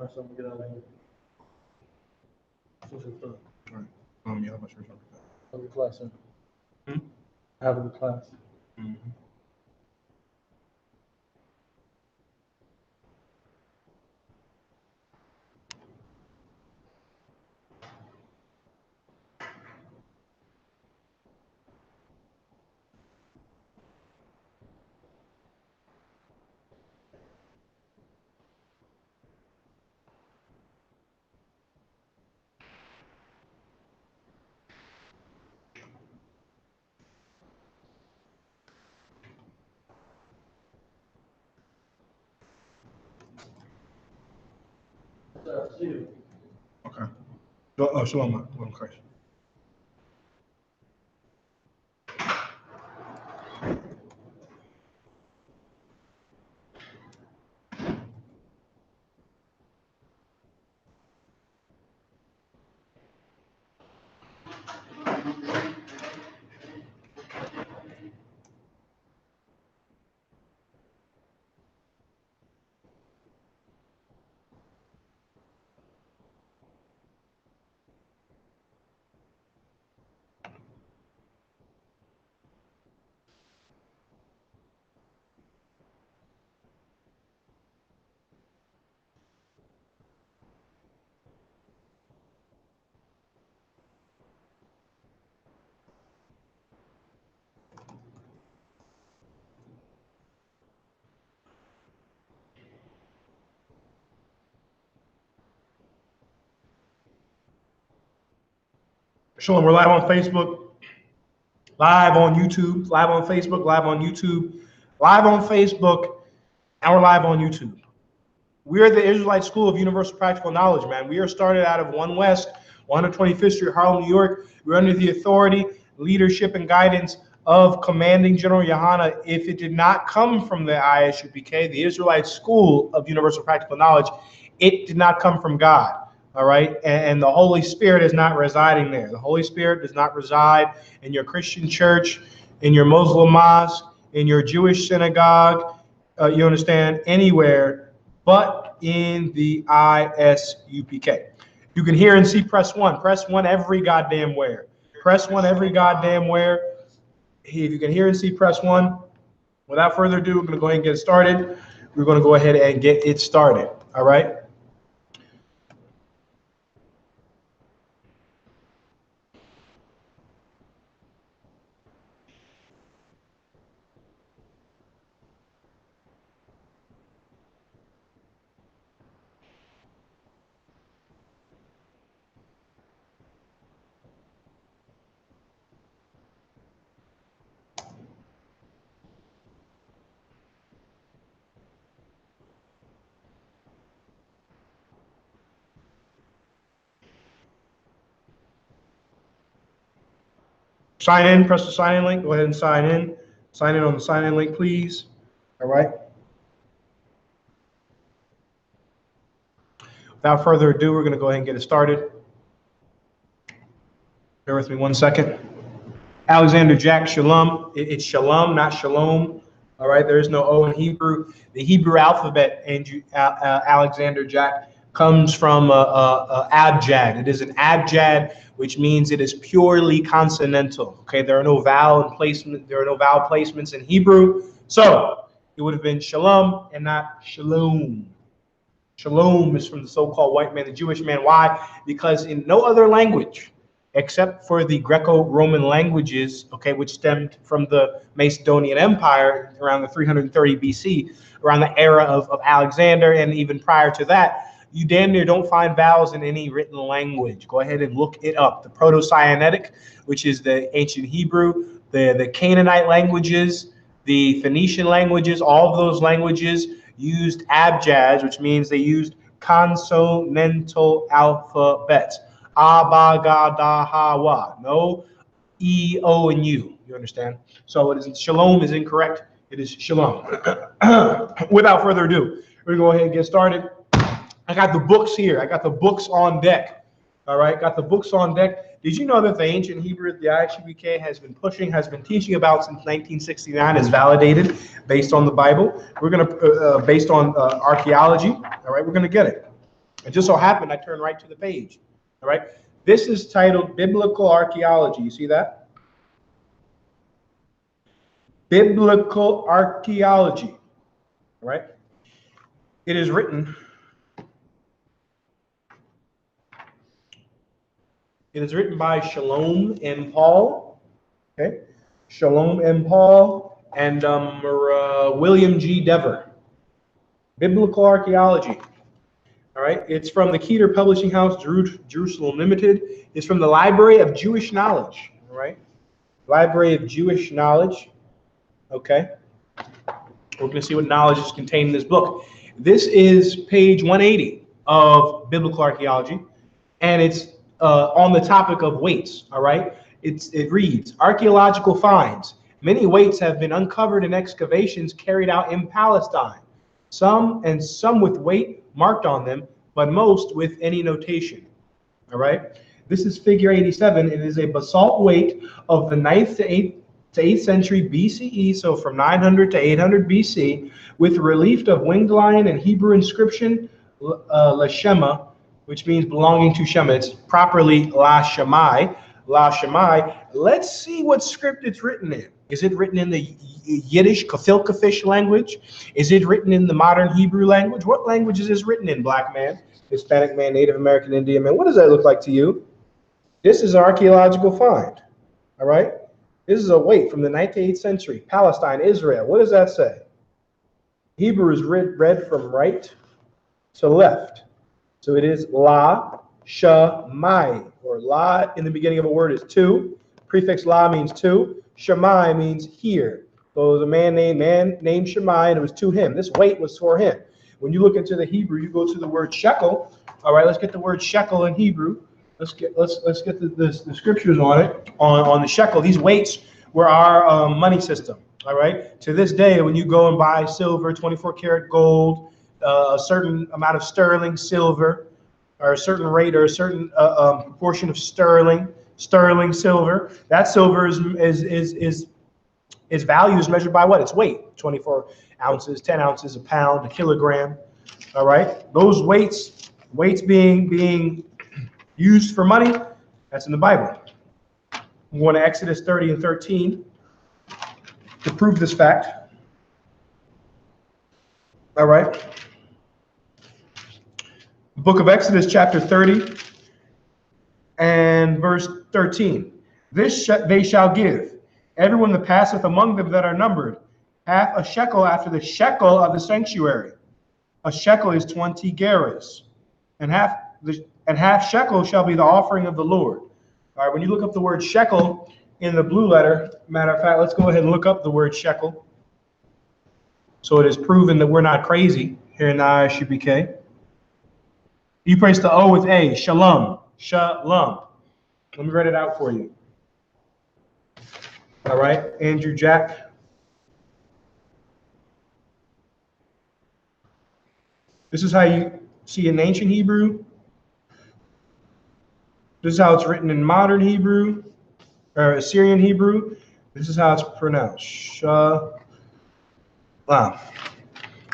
All right, so I'm gonna get out of here. What's your thought? All right. Yeah, how much for something? Have a good class, sir. Hmm? Have a good class. Mm-hmm. Okay. Oh, shalom, Christ. Shalom, we're live on Facebook, live on YouTube, live on Facebook, live on YouTube, live on Facebook, and we're live on YouTube. We are the Israelite School of Universal Practical Knowledge, man. We are started out of 1 West, 125th Street, Harlem, New York. We're under the authority, leadership, and guidance of Commanding General YAHANNA. If it did not come from the I.S.U.P.K, the Israelite School of Universal Practical Knowledge, it did not come from God. All right, and the Holy Spirit is not residing there. The Holy Spirit does not reside in your Christian church, in your Muslim mosque, in your Jewish synagogue, you understand, anywhere but in the I.S.U.P.K. You can hear and see, press 1. Press 1 every goddamn where. Press 1 every goddamn where. If you can hear and see, press 1. Without further ado, we're going to go ahead and get started. We're going to go ahead and get it started. All right. Sign in, press the sign in link. Go ahead and sign in. Sign in on the sign in link, please. All right. Without further ado, we're going to go ahead and get it started. Bear with me 1 second. Alexander Jack, shalom. It's shalom, not shalom. All right. There is no O in Hebrew. The Hebrew alphabet, Alexander Jack, comes from abjad. It is an abjad, which means it is purely consonantal. Okay, there are no vowel placement. There are no vowel placements in Hebrew, so it would have been shalom and not shalom. Shalom is from the so-called white man, the Jewish man. Why? Because in no other language, except for the Greco-Roman languages, okay, which stemmed from the Macedonian Empire around the 330 BC, around the era of Alexander, and even prior to that, you damn near don't find vowels in any written language. Go ahead and look it up. The Proto-Sinaitic, which is the ancient Hebrew, the Canaanite languages, the Phoenician languages, all of those languages used abjads, which means they used consonantal alphabets. A, ba, ga, da, ha, wa. No E, O, and U. You understand? So it is shalom is incorrect. It is shalom. Without further ado, we're going to go ahead and get started. I got the books here. I got the books on deck. All right, got the books on deck. Did you know that the ancient Hebrew, the I.S.U.P.K, has been teaching about since 1969 is validated based on the Bible? We're going to, based on archaeology. All right, we're going to get it. It just so happened I turned right to the page. All right. This is titled Biblical Archaeology. You see that? Biblical Archaeology. All right. It is written. It is written by Shalom and Paul. Okay. Shalom and Paul and William G. Dever. Biblical Archaeology. All right. It's from the Keter Publishing House, Jerusalem Limited. It's from the Library of Jewish Knowledge. All right. Library of Jewish Knowledge. Okay. We're going to see what knowledge is contained in this book. This is page 180 of Biblical Archaeology, and it's on the topic of weights. All right. It reads, archaeological finds. Many weights have been uncovered in excavations carried out in Palestine. Some with weight marked on them, but most with any notation. All right. This is figure 87. It is a basalt weight of the 9th to 8th century BCE, so from 900 to 800 BC, with relief of winged lion and Hebrew inscription La Shema, which means belonging to Shema. It's properly La Shemai. La Shemai. Let's see what script it's written in. Is it written in the Yiddish Kafilkafish language? Is it written in the modern Hebrew language? What language is this written in, black man, Hispanic man, Native American Indian man? What does that look like to you? This is an archaeological find. All right. This is a weight from the 9th to 8th century, Palestine, Israel. What does that say? Hebrew is read from right to left. So it is La Shemai, or La in the beginning of a word is two. Prefix La means two. Shemai means here. So there's a man named Shemai, and it was to him. This weight was for him. When you look into the Hebrew, you go to the word shekel. All right, let's get the word shekel in Hebrew. Let's get the scriptures on it, on the shekel. These weights were our money system. All right. To this day, when you go and buy silver, 24 karat gold, a certain amount of sterling silver, or a certain rate, or a certain proportion of sterling silver, that silver is value is measured by what? Its weight. 24 ounces, 10 ounces, a pound, a kilogram. All right. Those weights being used for money, that's in the Bible. I'm going to Exodus 30 and 13 to prove this fact. All right. The book of Exodus, chapter 30 and verse 13. This they shall give everyone that passeth among them that are numbered, half a shekel after the shekel of the sanctuary. A shekel is 20 gerahs, and half shekel shall be the offering of the Lord. All right, when you look up the word shekel in the blue letter, matter of fact, let's go ahead and look up the word shekel. So it is proven that we're not crazy here in the I.S.U.P.K. You place the O with A, shalom, shalom. Let me write it out for you. All right, Andrew Jack. This is how you see in ancient Hebrew. This is how it's written in modern Hebrew, or Assyrian Hebrew. This is how it's pronounced. Shalom.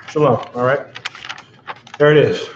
Shalom, all right? There it is.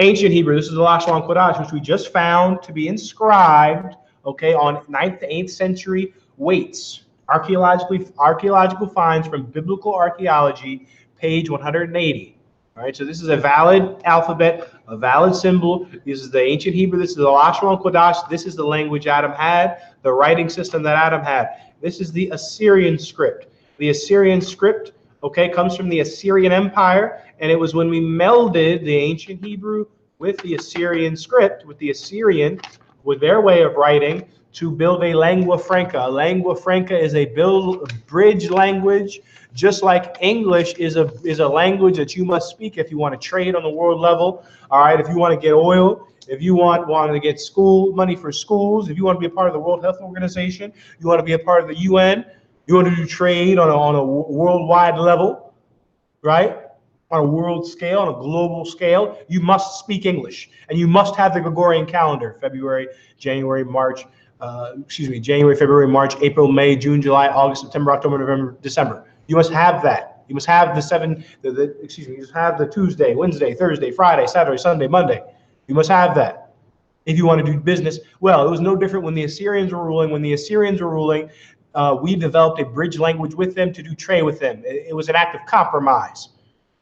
Ancient Hebrew, this is the Lashon Kodash, which we just found to be inscribed, okay, on 9th to 8th century weights. Archaeological finds from Biblical Archaeology, page 180. All right, so this is a valid alphabet, a valid symbol. This is the ancient Hebrew. This is the Lashon Kodash. This is the language Adam had, the writing system that Adam had. This is the Assyrian script. The Assyrian script, okay, comes from the Assyrian Empire, and it was when we melded the ancient Hebrew with the Assyrian script, with their way of writing, to build a lingua franca. A lingua franca is a bridge language, just like English is a language that you must speak if you want to trade on the world level. All right, if you want to get oil, if you want to get school money for schools, if you want to be a part of the World Health Organization, you want to be a part of the UN, you want to do trade on a worldwide level, right? On a world scale, on a global scale, you must speak English, and you must have the Gregorian calendar: January, February, March, April, May, June, July, August, September, October, November, December. You must have that. You must have you must have the Tuesday, Wednesday, Thursday, Friday, Saturday, Sunday, Monday. You must have that if you want to do business. Well, it was no different when the Assyrians were ruling. When the Assyrians were ruling, we developed a bridge language with them to do trade with them. It was an act of compromise.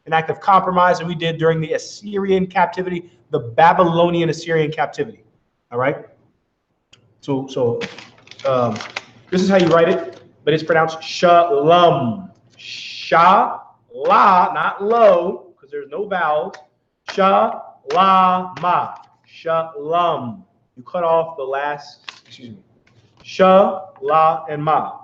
An act of compromise that we did during the Assyrian captivity, the Babylonian Assyrian captivity. All right. So this is how you write it, but it's pronounced shalom. Sha, la, not low, because there's no vowels. Shalama. Shalom. You cut off the last, excuse me. Sha, la, and ma.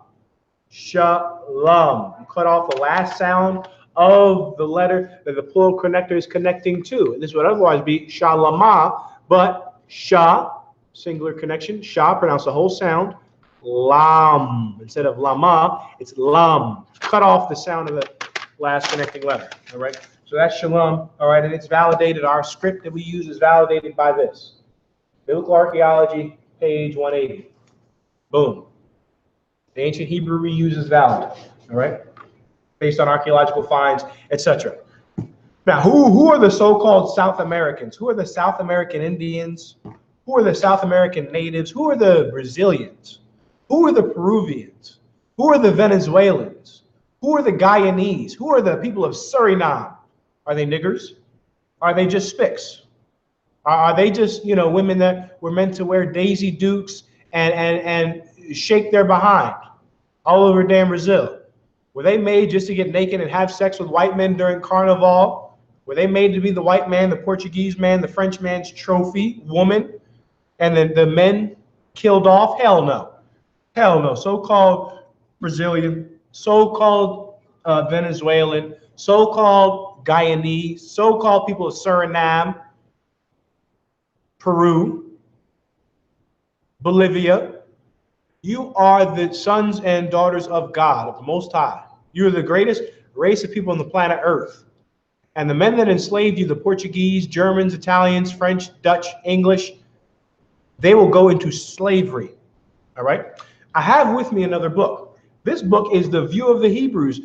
Shalom. You cut off the last sound of the letter that the plural connector is connecting to. And this would otherwise be shalama, but sha, singular connection, sha, pronounce the whole sound. Lam. Instead of lama, it's lam. Cut off the sound of the last connecting letter. All right. So that's shalom. All right. And it's validated. Our script that we use is validated by this. Biblical Archaeology, page 180. Boom. The ancient Hebrew we use is valid. All right. Based on archaeological finds, etc. Now, who are the so-called South Americans? Who are the South American Indians? Who are the South American natives? Who are the Brazilians? Who are the Peruvians? Who are the Venezuelans? Who are the Guyanese? Who are the people of Suriname? Are they niggers? Are they just spics? Are they just, women that were meant to wear Daisy Dukes and shake their behind all over damn Brazil? Were they made just to get naked and have sex with white men during Carnival? Were they made to be the white man, the Portuguese man, the French man's trophy woman, and then the men killed off? Hell no. Hell no. So-called Brazilian, so-called Venezuelan, so-called Guyanese, so-called people of Suriname, Peru, Bolivia. You are the sons and daughters of God, of the Most High. You are the greatest race of people on the planet Earth. And the men that enslaved you, the Portuguese, Germans, Italians, French, Dutch, English, they will go into slavery. All right? I have with me another book. This book is The View of the Hebrews.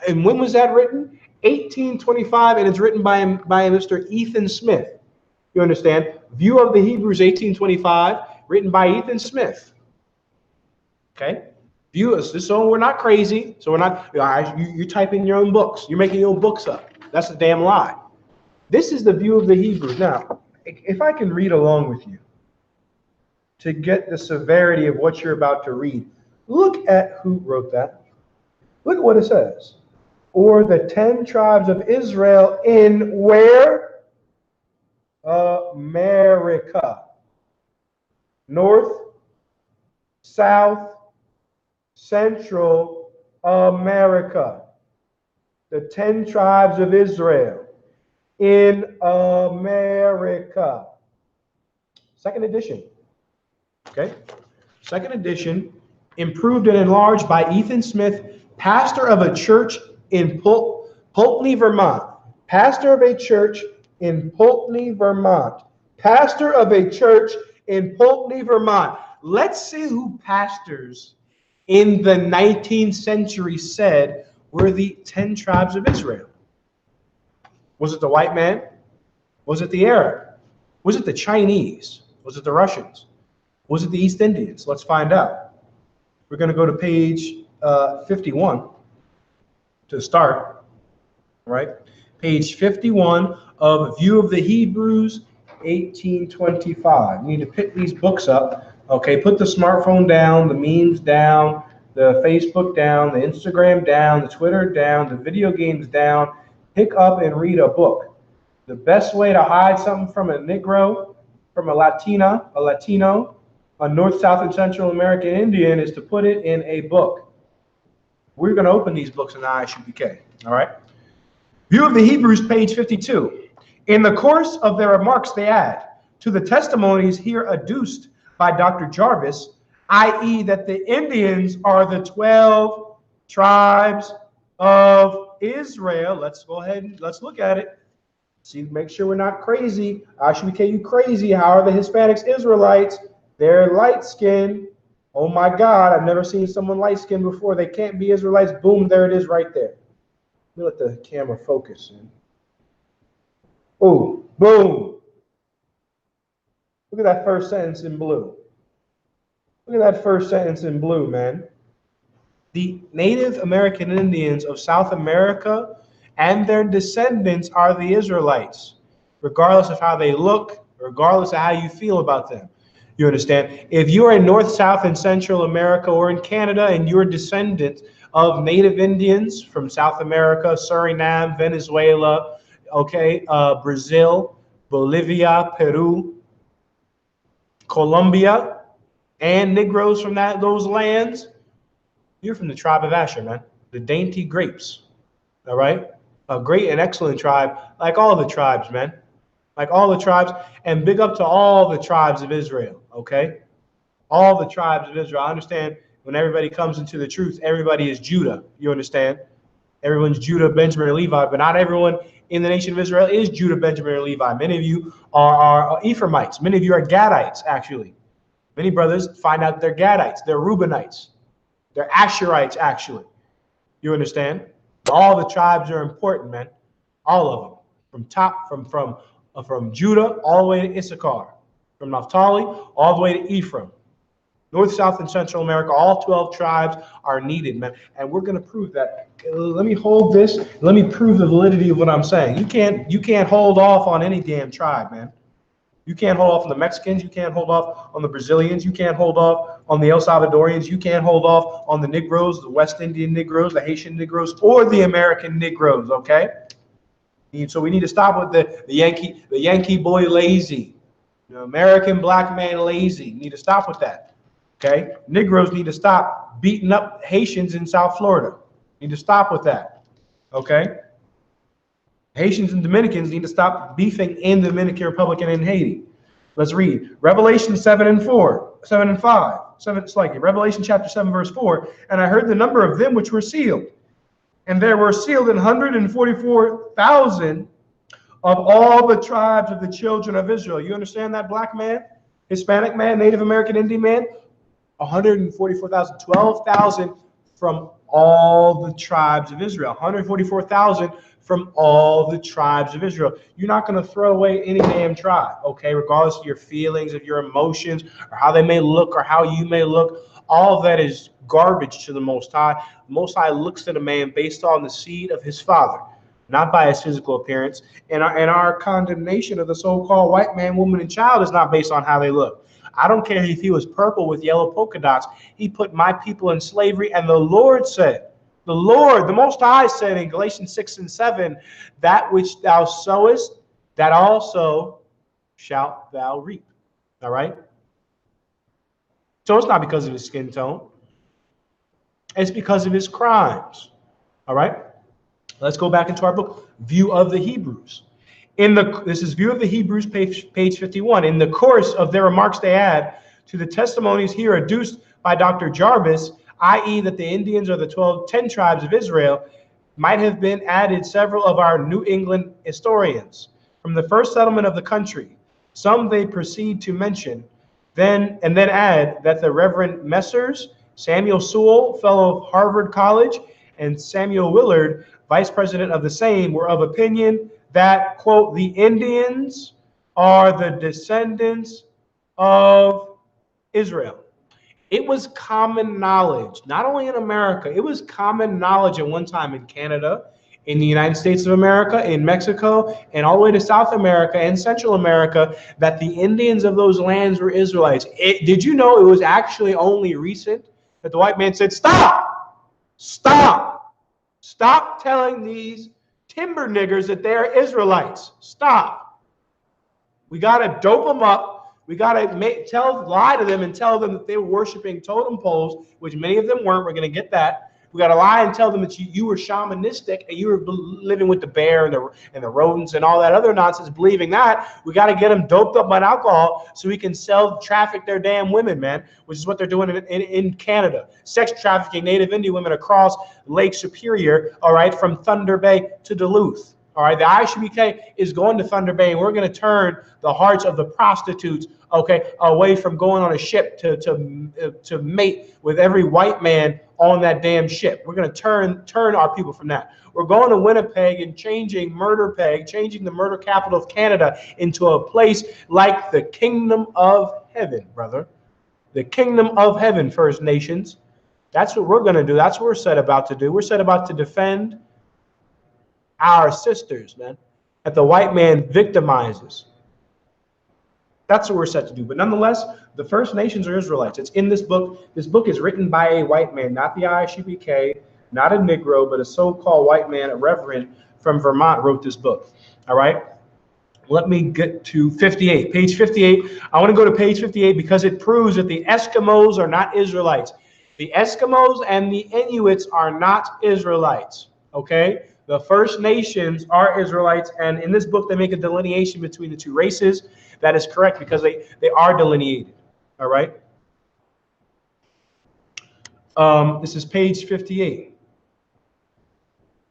And when was that written? 1825, and it's written by Mr. Ethan Smith. You understand? View of the Hebrews, 1825, written by Ethan Smith. Okay? So we're not crazy. So we're not, you type in your own books. You're making your own books up. That's a damn lie. This is the View of the Hebrews. Now, if I can read along with you to get the severity of what you're about to read, look at who wrote that. Look at what it says. Or the 10 tribes of Israel in where? America. North, South, Central America. The 10 tribes of Israel in America. Second edition. Okay. Second edition, improved and enlarged by Ethan Smith, pastor of a church in Pulteney, Vermont. Pastor of a church in Pulteney, Vermont. Pastor of a church in Pulteney, Vermont. Let's see who pastors in the 19th century said were the 10 tribes of Israel. Was it the white man? Was it the Arab? Was it the Chinese? Was it the Russians? Was it the East Indians? Let's find out. We're going to go to page 51 to start, right? Page 51 of View of the Hebrews, 1825. You need to pick these books up. Okay, put the smartphone down, the memes down, the Facebook down, the Instagram down, the Twitter down, the video games down. Pick up and read a book. The best way to hide something from a Negro, from a Latino, a North, South, and Central American Indian is to put it in a book. We're going to open these books in the I.S.U.P.K. All right? View of the Hebrews, page 52. In the course of their remarks, they add, to the testimonies here adduced by Dr. Jarvis, i.e. that the Indians are the 12 tribes of Israel. Let's go ahead and let's look at it. See, make sure we're not crazy. I.S.U.P.K. you crazy. How are the Hispanics Israelites? They're light-skinned. Oh my God, I've never seen someone light-skinned before. They can't be Israelites. Boom, there it is right there. Let me let the camera focus in. Oh, boom. Look at that first sentence in blue. Look at that first sentence in blue, man. The Native American Indians of South America and their descendants are the Israelites, regardless of how they look, regardless of how you feel about them. You understand? If you are in North, South, and Central America or in Canada and you're a descendant of Native Indians from South America, Suriname, Venezuela, okay, Brazil, Bolivia, Peru, Colombia, and Negroes from those lands, you're from the tribe of Asher, man. The dainty grapes. All right? A great and excellent tribe, like all the tribes, man. Like all the tribes. And big up to all the tribes of Israel, okay? All the tribes of Israel. I understand when everybody comes into the truth, everybody is Judah. You understand? Everyone's Judah, Benjamin, and Levi, but not everyone in the nation of Israel is Judah, Benjamin, and Levi. Many of you are Ephraimites. Many of you are Gadites, actually. Many brothers find out they're Gadites. They're Reubenites. They're Asherites, actually. You understand? All the tribes are important, man. All of them. From Judah all the way to Issachar. From Naphtali all the way to Ephraim. North, South, and Central America, all 12 tribes are needed, man. And we're going to prove that. Let me hold this. Let me prove the validity of what I'm saying. You can't hold off on any damn tribe, man. You can't hold off on the Mexicans. You can't hold off on the Brazilians. You can't hold off on the El Salvadorians. You can't hold off on the Negroes, the West Indian Negroes, the Haitian Negroes, or the American Negroes, okay? So we need to stop with the Yankee boy lazy. The American black man lazy. We need to stop with that, okay? Negroes need to stop beating up Haitians in South Florida. Need to stop with that, okay? Haitians and Dominicans need to stop beefing in the Dominican Republic and in Haiti. Let's read Revelation 7 and 5. Revelation chapter 7, verse 4. And I heard the number of them which were sealed. And there were sealed 144,000 of all the tribes of the children of Israel. You understand that, black man, Hispanic man, Native American Indian man? 144,000, 12,000 from all the tribes of Israel. 144,000 from all the tribes of Israel. You're not going to throw away any damn tribe, okay? Regardless of your feelings, of your emotions, or how they may look, or how you may look. All of that is garbage to the Most High. The Most High looks at a man based on the seed of his father, not by his physical appearance. And our condemnation of the so-called white man, woman, and child is not based on how they look. I don't care if he was purple with yellow polka dots. He put my people in slavery, and the Lord said, the Most High said in Galatians 6 and 7, that which thou sowest, that also shalt thou reap. All right? So it's not because of his skin tone. It's because of his crimes. All right? Let's go back into our book, View of the Hebrews. This is View of the Hebrews, page 51. In the course of their remarks, they add to the testimonies here adduced by Dr. Jarvis, i.e. that the Indians are the 10 tribes of Israel, might have been added several of our New England historians from the first settlement of the country. Some they proceed to mention, then add that the Reverend Messrs. Samuel Sewell, fellow of Harvard College, and Samuel Willard, vice president of the same, were of opinion that, quote, the Indians are the descendants of Israel. It was common knowledge, not only in America, it was common knowledge at one time in Canada, in the United States of America, in Mexico, and all the way to South America and Central America, that the Indians of those lands were Israelites. Did you know it was actually only recent that the white man said, stop telling these timber niggers that they're Israelites. Stop. We got to dope them up. We got to lie to them and tell them that they were worshiping totem poles, which many of them weren't. We're going to get that. We got to lie and tell them that you were shamanistic and you were living with the bear and the rodents and all that other nonsense, believing that. We got to get them doped up on alcohol so we can traffic their damn women, man, which is what they're doing in Canada. Sex trafficking Native Indian women across Lake Superior, all right, from Thunder Bay to Duluth. All right, the I.S.U.P.K is going to Thunder Bay, and we're going to turn the hearts of the prostitutes, okay, away from going on a ship to mate with every white man on that damn ship. We're going to turn our people from that. We're going to Winnipeg and changing the murder capital of Canada into a place like the kingdom of heaven, brother. The kingdom of heaven, First Nations. That's what we're going to do. That's what we're set about to do. We're set about to defend our sisters, man, that the white man victimizes. That's what we're set to do. But nonetheless, the First Nations are Israelites. It's in this book. This book is written by a white man, not the I.S.U.P.K, not a Negro, but a so-called white man, a reverend from Vermont wrote this book. All right. Let me get to 58, page 58. I want to go to page 58 because it proves that the Eskimos are not Israelites. The Eskimos and the Inuits are not Israelites. Okay. The First Nations are Israelites, and in this book, they make a delineation between the two races. That is correct because they are delineated. All right. This is page 58.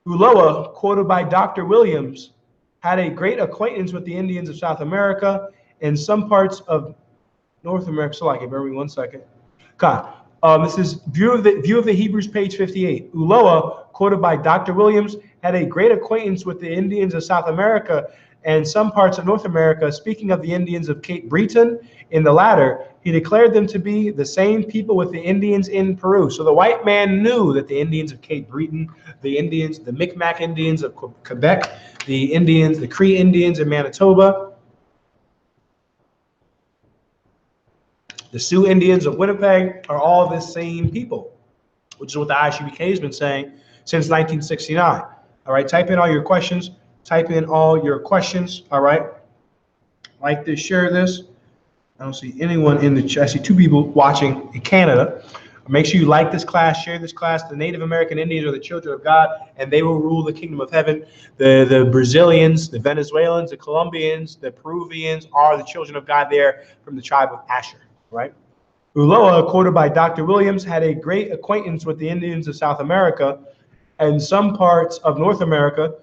Ulloa, quoted by Dr. Williams, had a great acquaintance with the Indians of South America and some parts of North America. So, like, bear with me 1 second. This is view of the Hebrews, page 58. Ulloa, quoted by Dr. Williams, had a great acquaintance with the Indians of South America and some parts of North America. Speaking of the Indians of Cape Breton, in the latter, he declared them to be the same people with the Indians in Peru. So the white man knew that the Indians of Cape Breton, the Indians, the Micmac Indians of Quebec, the Indians, the Cree Indians in Manitoba, the Sioux Indians of Winnipeg are all the same people, which is what the I.S.U.P.K has been saying since 1969. All right, type in all your questions. Type in all your questions. All right. Like this, share this. I don't see anyone in the chat. I see two people watching in Canada. Make sure you like this class, share this class. The Native American Indians are the children of God, and they will rule the kingdom of heaven. The Brazilians, the Venezuelans, the Colombians, the Peruvians are the children of God there from the tribe of Asher, right? Ulloa, quoted by Dr. Williams, had a great acquaintance with the Indians of South America and some parts of North America.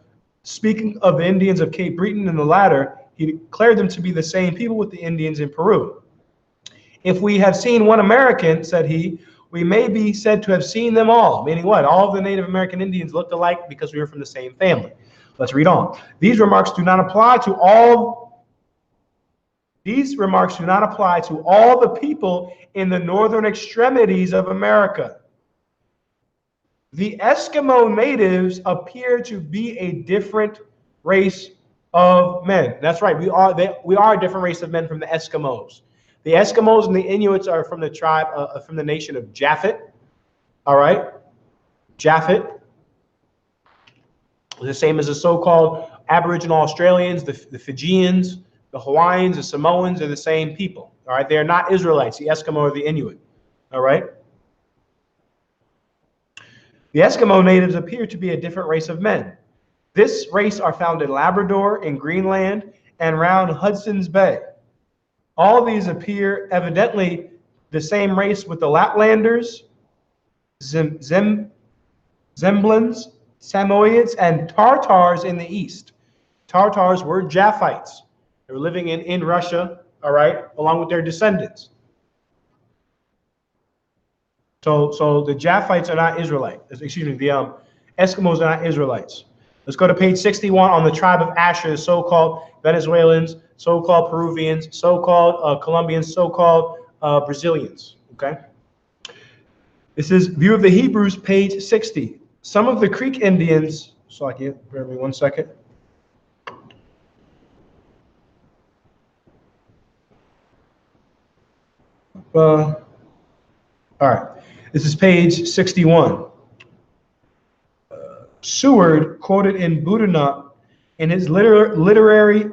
Speaking of the Indians of Cape Breton in the latter, he declared them to be the same people with the Indians in Peru. If we have seen one American, said he, we may be said to have seen them all. Meaning what? All of the Native American Indians looked alike because we were from the same family. Let's read on. These remarks do not apply to all the people in the northern extremities of America. The Eskimo natives appear to be a different race of men. That's right. We are a different race of men from the Eskimos. The Eskimos and the Inuits are from the tribe, from the nation of Japhet. All right, Japhet. The same as the so-called Aboriginal Australians, the Fijians, the Hawaiians, the Samoans are the same people. All right, they are not Israelites. The Eskimo or the Inuit. All right. The Eskimo natives appear to be a different race of men. This race are found in Labrador, in Greenland, and around Hudson's Bay. All these appear evidently the same race with the Laplanders, Zemblans, Samoyeds, and Tartars in the east. Tartars were Japhites. They were living in Russia, all right, along with their descendants. So the Japhites are not Israelites. Excuse me, the Eskimos are not Israelites. Let's go to page 61 on the tribe of Asher, the so-called Venezuelans, so-called Peruvians, so-called Colombians, so-called Brazilians. Okay. This is View of the Hebrews, page 60. Some of the Creek Indians. So I can bear me 1 second. All right. This is page 61. Seward, quoted in Boudinot in his literary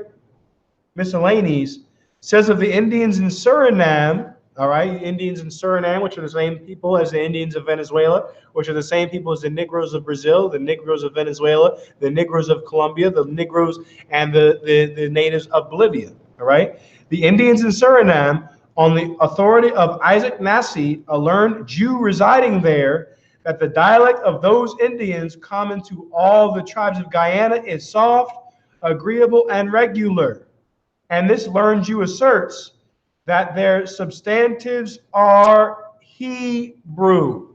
miscellanies, says of the Indians in Suriname, all right, Indians in Suriname, which are the same people as the Indians of Venezuela, which are the same people as the Negroes of Brazil, the Negroes of Venezuela, the Negroes of Colombia, the Negroes and the natives of Bolivia, all right? The Indians in Suriname, on the authority of Isaac Massey, a learned Jew residing there, that the dialect of those Indians common to all the tribes of Guyana is soft, agreeable, and regular. And this learns you asserts that their substantives are Hebrew,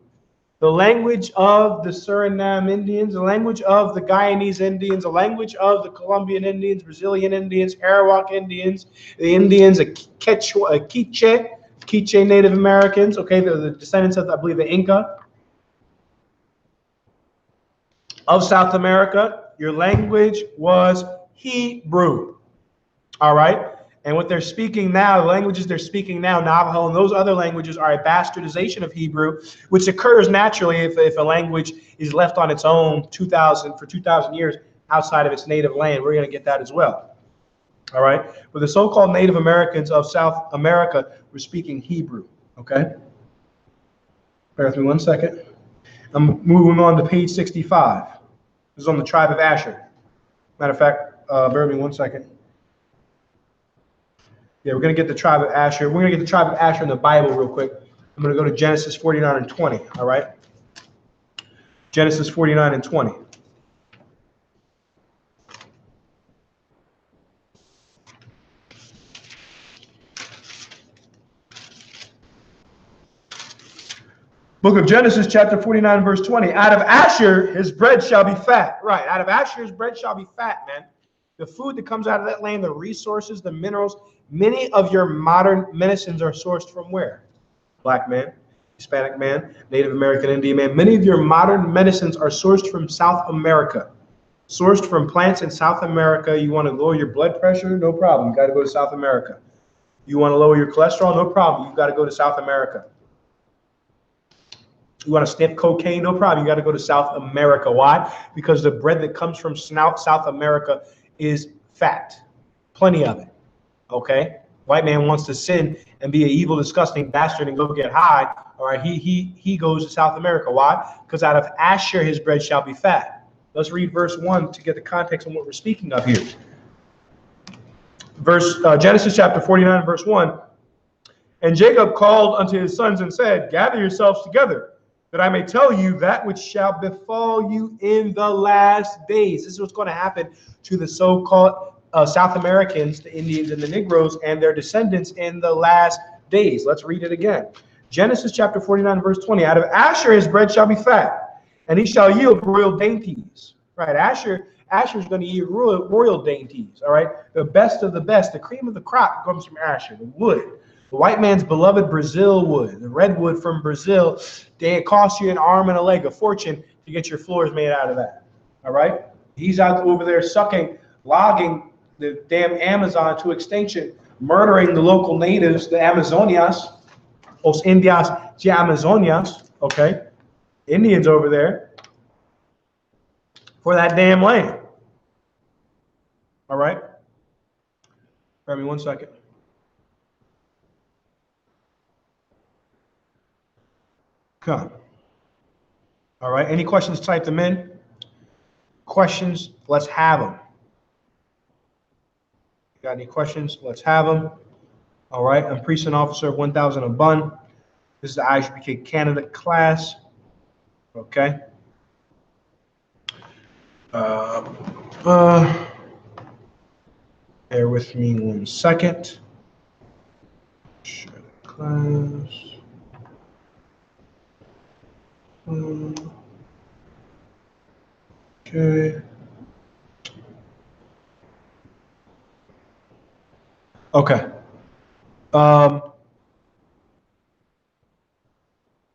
the language of the Suriname Indians, the language of the Guyanese Indians, the language of the Colombian Indians, Brazilian Indians, Arawak Indians, the Indians, the Quechua, Quiche Native Americans, okay, the descendants of, I believe, the Inca of South America. Your language was Hebrew, all right? And what they're speaking now, the languages they're speaking now, Navajo and those other languages, are a bastardization of Hebrew, which occurs naturally if a language is left on its own for 2,000 years outside of its native land. We're going to get that as well. All right. But the so-called Native Americans of South America were speaking Hebrew. Okay. Bear with me 1 second. I'm moving on to page 65. This is on the tribe of Asher. Matter of fact, bear with me 1 second. Yeah, we're going to get the tribe of Asher. We're going to get the tribe of Asher in the Bible real quick. I'm going to go to Genesis 49 and 20, all right? Genesis 49 and 20. Book of Genesis, chapter 49, verse 20. Out of Asher, his bread shall be fat. Right, out of Asher, his bread shall be fat, man. The food that comes out of that land, the resources, the minerals. Many of your modern medicines are sourced from where? Black man, Hispanic man, Native American Indian man. Many of your modern medicines are sourced from South America. Sourced from plants in South America. You want to lower your blood pressure? No problem. You got to go to South America. You want to lower your cholesterol? No problem. You've got to go to South America. You want to sniff cocaine? No problem. You got to go to South America. Why? Because the bread that comes from South America is fat. Plenty of it. Okay? White man wants to sin and be an evil, disgusting bastard and go get high. All right? He goes to South America. Why? Because out of Asher his bread shall be fat. Let's read verse 1 to get the context of what we're speaking of here. Genesis chapter 49, verse 1. And Jacob called unto his sons and said, gather yourselves together, that I may tell you that which shall befall you in the last days. This is what's going to happen to the so-called South Americans, the Indians and the Negroes, and their descendants in the last days. Let's read it again. Genesis chapter 49, verse 20. Out of Asher his bread shall be fat, and he shall yield royal dainties. Right, Asher's going to yield royal dainties. All right, the best of the best, the cream of the crop comes from Asher, the wood. The white man's beloved Brazil wood, the redwood from Brazil, it costs you an arm and a leg, a fortune to get your floors made out of that. All right? He's out over there logging the damn Amazon to extinction, murdering the local natives, the Amazonias, Os Indias de Amazonias, okay? Indians over there for that damn land. All right? Grab me 1 second. Come. All right. Any questions? Type them in. Questions? Let's have them. Got any questions? Let's have them. All right. I'm Precinct Officer 1000 of Bun. This is the I.S.U.P.K Canada class. Okay. Bear with me 1 second. Share the class. Okay. Okay.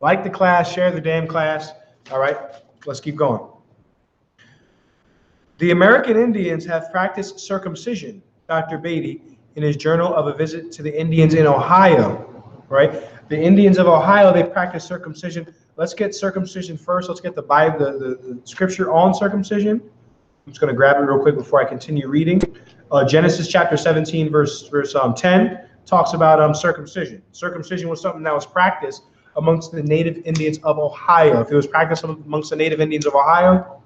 Like the class, share the damn class. All right, let's keep going. The American Indians have practiced circumcision, Dr. Beatty, in his journal of a visit to the Indians in Ohio, right? The Indians of Ohio, they practice circumcision. Let's get circumcision first. Let's get the Bible, the scripture on circumcision. I'm just going to grab it real quick before I continue reading. Genesis chapter 17, verse 10 talks about circumcision. Circumcision was something that was practiced amongst the native Indians of Ohio. If it was practiced amongst the native Indians of Ohio,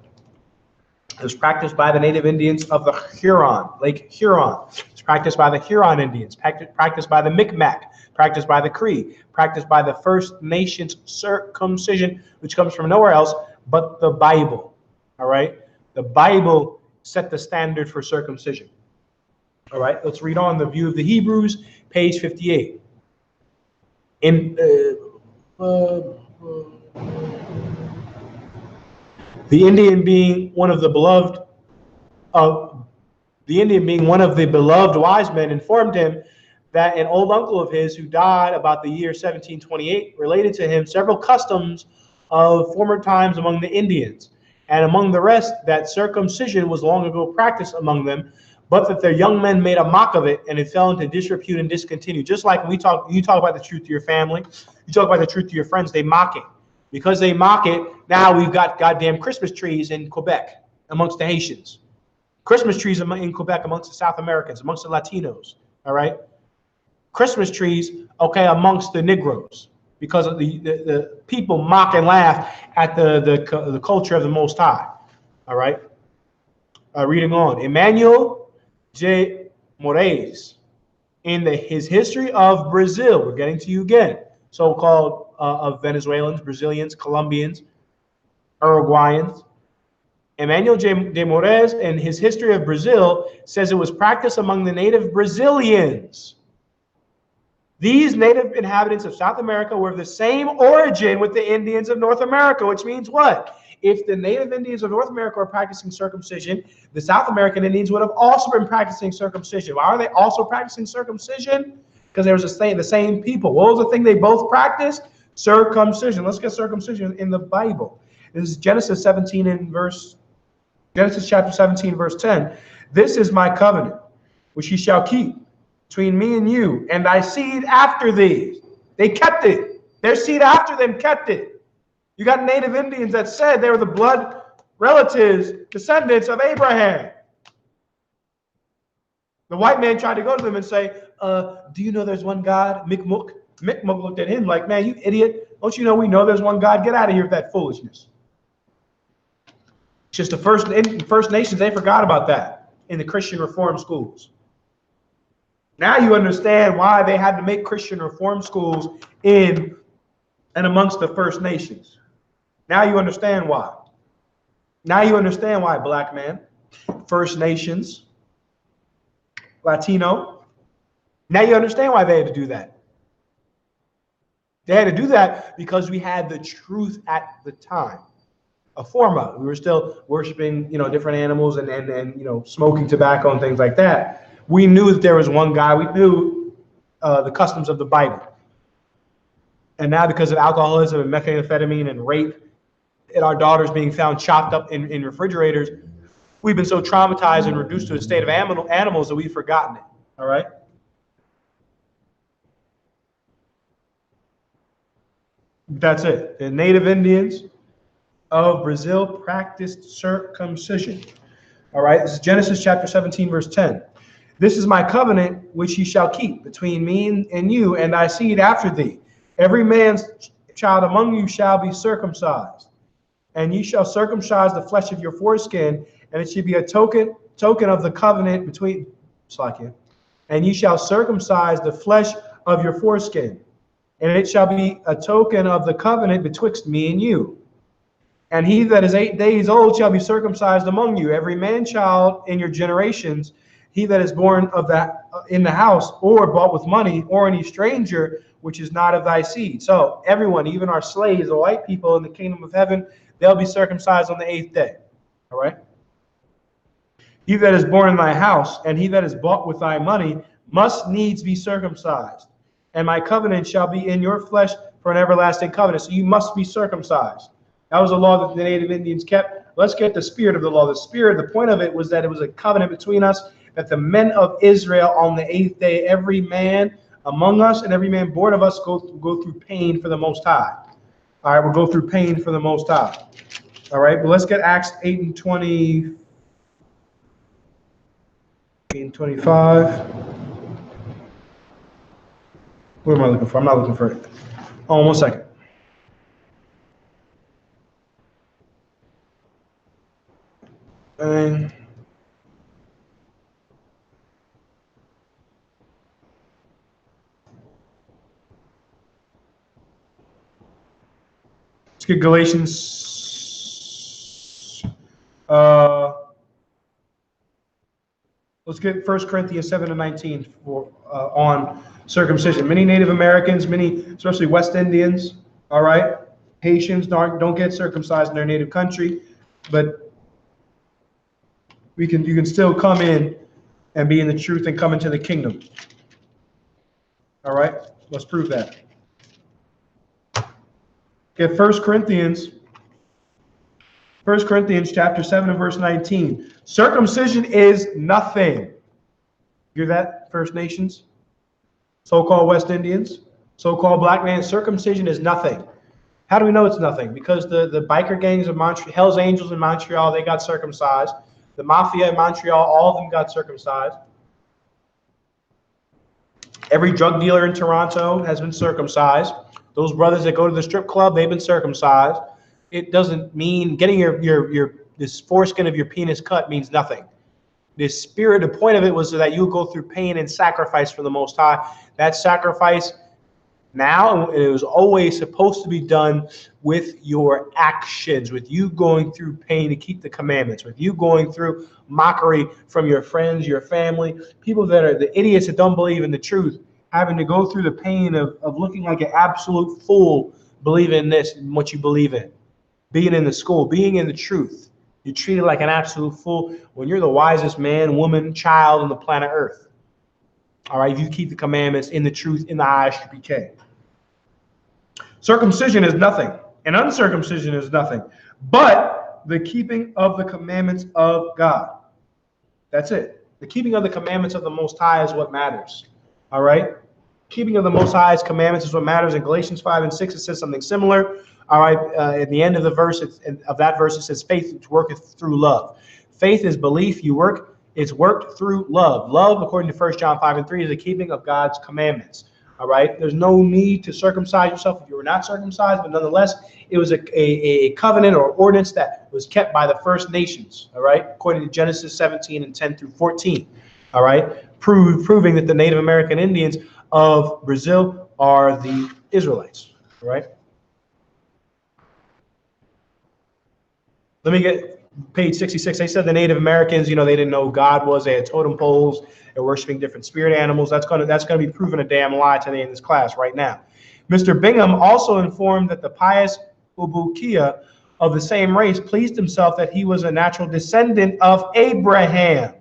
it was practiced by the native Indians of the Huron, Lake Huron. It's practiced by the Huron Indians, practiced by the Micmac, practiced by the Cree, practiced by the First Nations circumcision, which comes from nowhere else but the Bible. All right? The Bible set the standard for circumcision. All right, let's read on the view of the Hebrews, page 58. In the Indian being one of the beloved wise men informed him that an old uncle of his who died about the year 1728 related to him several customs of former times among the Indians, and among the rest that circumcision was long ago practiced among them, but that their young men made a mock of it, and it fell into disrepute and discontinued. Just like when you talk about the truth to your family, you talk about the truth to your friends, they mock it. Because they mock it, now we've got goddamn Christmas trees in Quebec amongst the Haitians. Christmas trees in Quebec amongst the South Americans, amongst the Latinos, all right? Christmas trees, okay, amongst the Negroes, because of the people mock and laugh at the culture of the Most High, all right? Reading on, Emmanuel J. Moraes, in his history of Brazil, we're getting to you again, so-called of Venezuelans, Brazilians, Colombians, Uruguayans. Emmanuel J. Moraes, in his history of Brazil, says it was practiced among the native Brazilians. These native inhabitants of South America were of the same origin with the Indians of North America, which means what? If the native Indians of North America are practicing circumcision, the South American Indians would have also been practicing circumcision. Why are they also practicing circumcision? Because there was the same people. What was the thing they both practiced? Circumcision. Let's get circumcision in the Bible. This is Genesis chapter 17, verse 10. This is my covenant, which ye shall keep between me and you, and thy seed after thee. They kept it. Their seed after them kept it. You got native Indians that said they were the blood relatives, descendants of Abraham. The white man tried to go to them and say, do you know there's one God? Mi'kmaq. Mi'kmaq looked at him like, man, you idiot. Don't you know we know there's one God? Get out of here with that foolishness. It's just the First Nations, they forgot about that in the Christian Reform schools. Now you understand why they had to make Christian Reform schools in and amongst the First Nations. Now you understand why. Now you understand why, black man, First Nations, Latino. Now you understand why they had to do that. They had to do that because we had the truth at the time. A form of it. We were still worshiping, different animals and smoking tobacco and things like that. We knew that there was one God. We knew the customs of the Bible. And now because of alcoholism and methamphetamine and rape and our daughters being found chopped up in refrigerators, we've been so traumatized and reduced to a state of animals that we've forgotten it. All right? That's it. The native Indians of Brazil practiced circumcision. All right? This is Genesis chapter 17, verse 10. This is my covenant which ye shall keep between me and you and thy seed after thee. Every man's child among you shall be circumcised, and ye shall circumcise the flesh of your foreskin, and it shall be a token of the covenant between, and ye shall circumcise the flesh of your foreskin, and it shall be a token of the covenant betwixt me and you. And he that is 8 days old shall be circumcised among you, every man child in your generations, he that is born of that in the house, or bought with money, or any stranger which is not of thy seed. So everyone, even our slaves, the white people in the kingdom of heaven, they'll be circumcised on the 8th day. All right? He that is born in thy house, and he that is bought with thy money, must needs be circumcised. And my covenant shall be in your flesh for an everlasting covenant. So you must be circumcised. That was a law that the native Indians kept. Let's get the spirit of the law. The point of it was that it was a covenant between us, that the men of Israel on the 8th day, every man among us and every man born of us go through pain for the Most High. All right, we'll go through pain for the Most High. All right, but let's get Acts 8 and 20. 8 and 25. What am I looking for? I'm not looking for it. Oh, 1 second. And let's get Galatians Let's get 1 Corinthians 7:19 for on circumcision. Many Native Americans, many, especially West Indians, all right, Haitians don't get circumcised in their native country, but you can still come in and be in the truth and come into the kingdom. All right, let's prove that. Get 1 Corinthians chapter 7 and verse 19. Circumcision is nothing. Hear that, First Nations? So-called West Indians, so-called black man, circumcision is nothing. How do we know it's nothing? Because the biker gangs of Montreal, Hell's Angels in Montreal, they got circumcised. The Mafia in Montreal, all of them got circumcised. Every drug dealer in Toronto has been circumcised. Those brothers that go to the strip club, they've been circumcised. It doesn't mean getting this foreskin of your penis cut means nothing. The spirit, the point of it was that you go through pain and sacrifice for the Most High. That sacrifice now, it was always supposed to be done with your actions, with you going through pain to keep the commandments, with you going through mockery from your friends, your family, people that are the idiots that don't believe in the truth, having to go through the pain of looking like an absolute fool, believing in this and what you believe in, being in the school, being in the truth. You're treated like an absolute fool when you're the wisest man, woman, child on the planet Earth. All right, if you keep the commandments in the truth, in the I.S.U.P.K. Circumcision is nothing, and uncircumcision is nothing, but the keeping of the commandments of God. That's it. The keeping of the commandments of the Most High is what matters. All right? Keeping of the Most High's commandments is what matters. In Galatians 5 and 6, it says something similar. All right, at the end of the verse, it says, faith worketh through love. Faith is belief. It's worked through love. Love, according to 1 John 5 and 3, is the keeping of God's commandments. All right, there's no need to circumcise yourself if you were not circumcised, but nonetheless, it was a covenant or ordinance that was kept by the First Nations. All right, according to Genesis 17 and 10 through 14. All right, proving that the Native American Indians of Brazil are the Israelites. All right. Let me get page 66. They said the Native Americans, they didn't know who God was. They had totem poles. They're worshiping different spirit animals. That's gonna be proven a damn lie today in this class right now. Mr. Bingham also informed that the pious I.S.U.P.K of the same race pleased himself that he was a natural descendant of Abraham.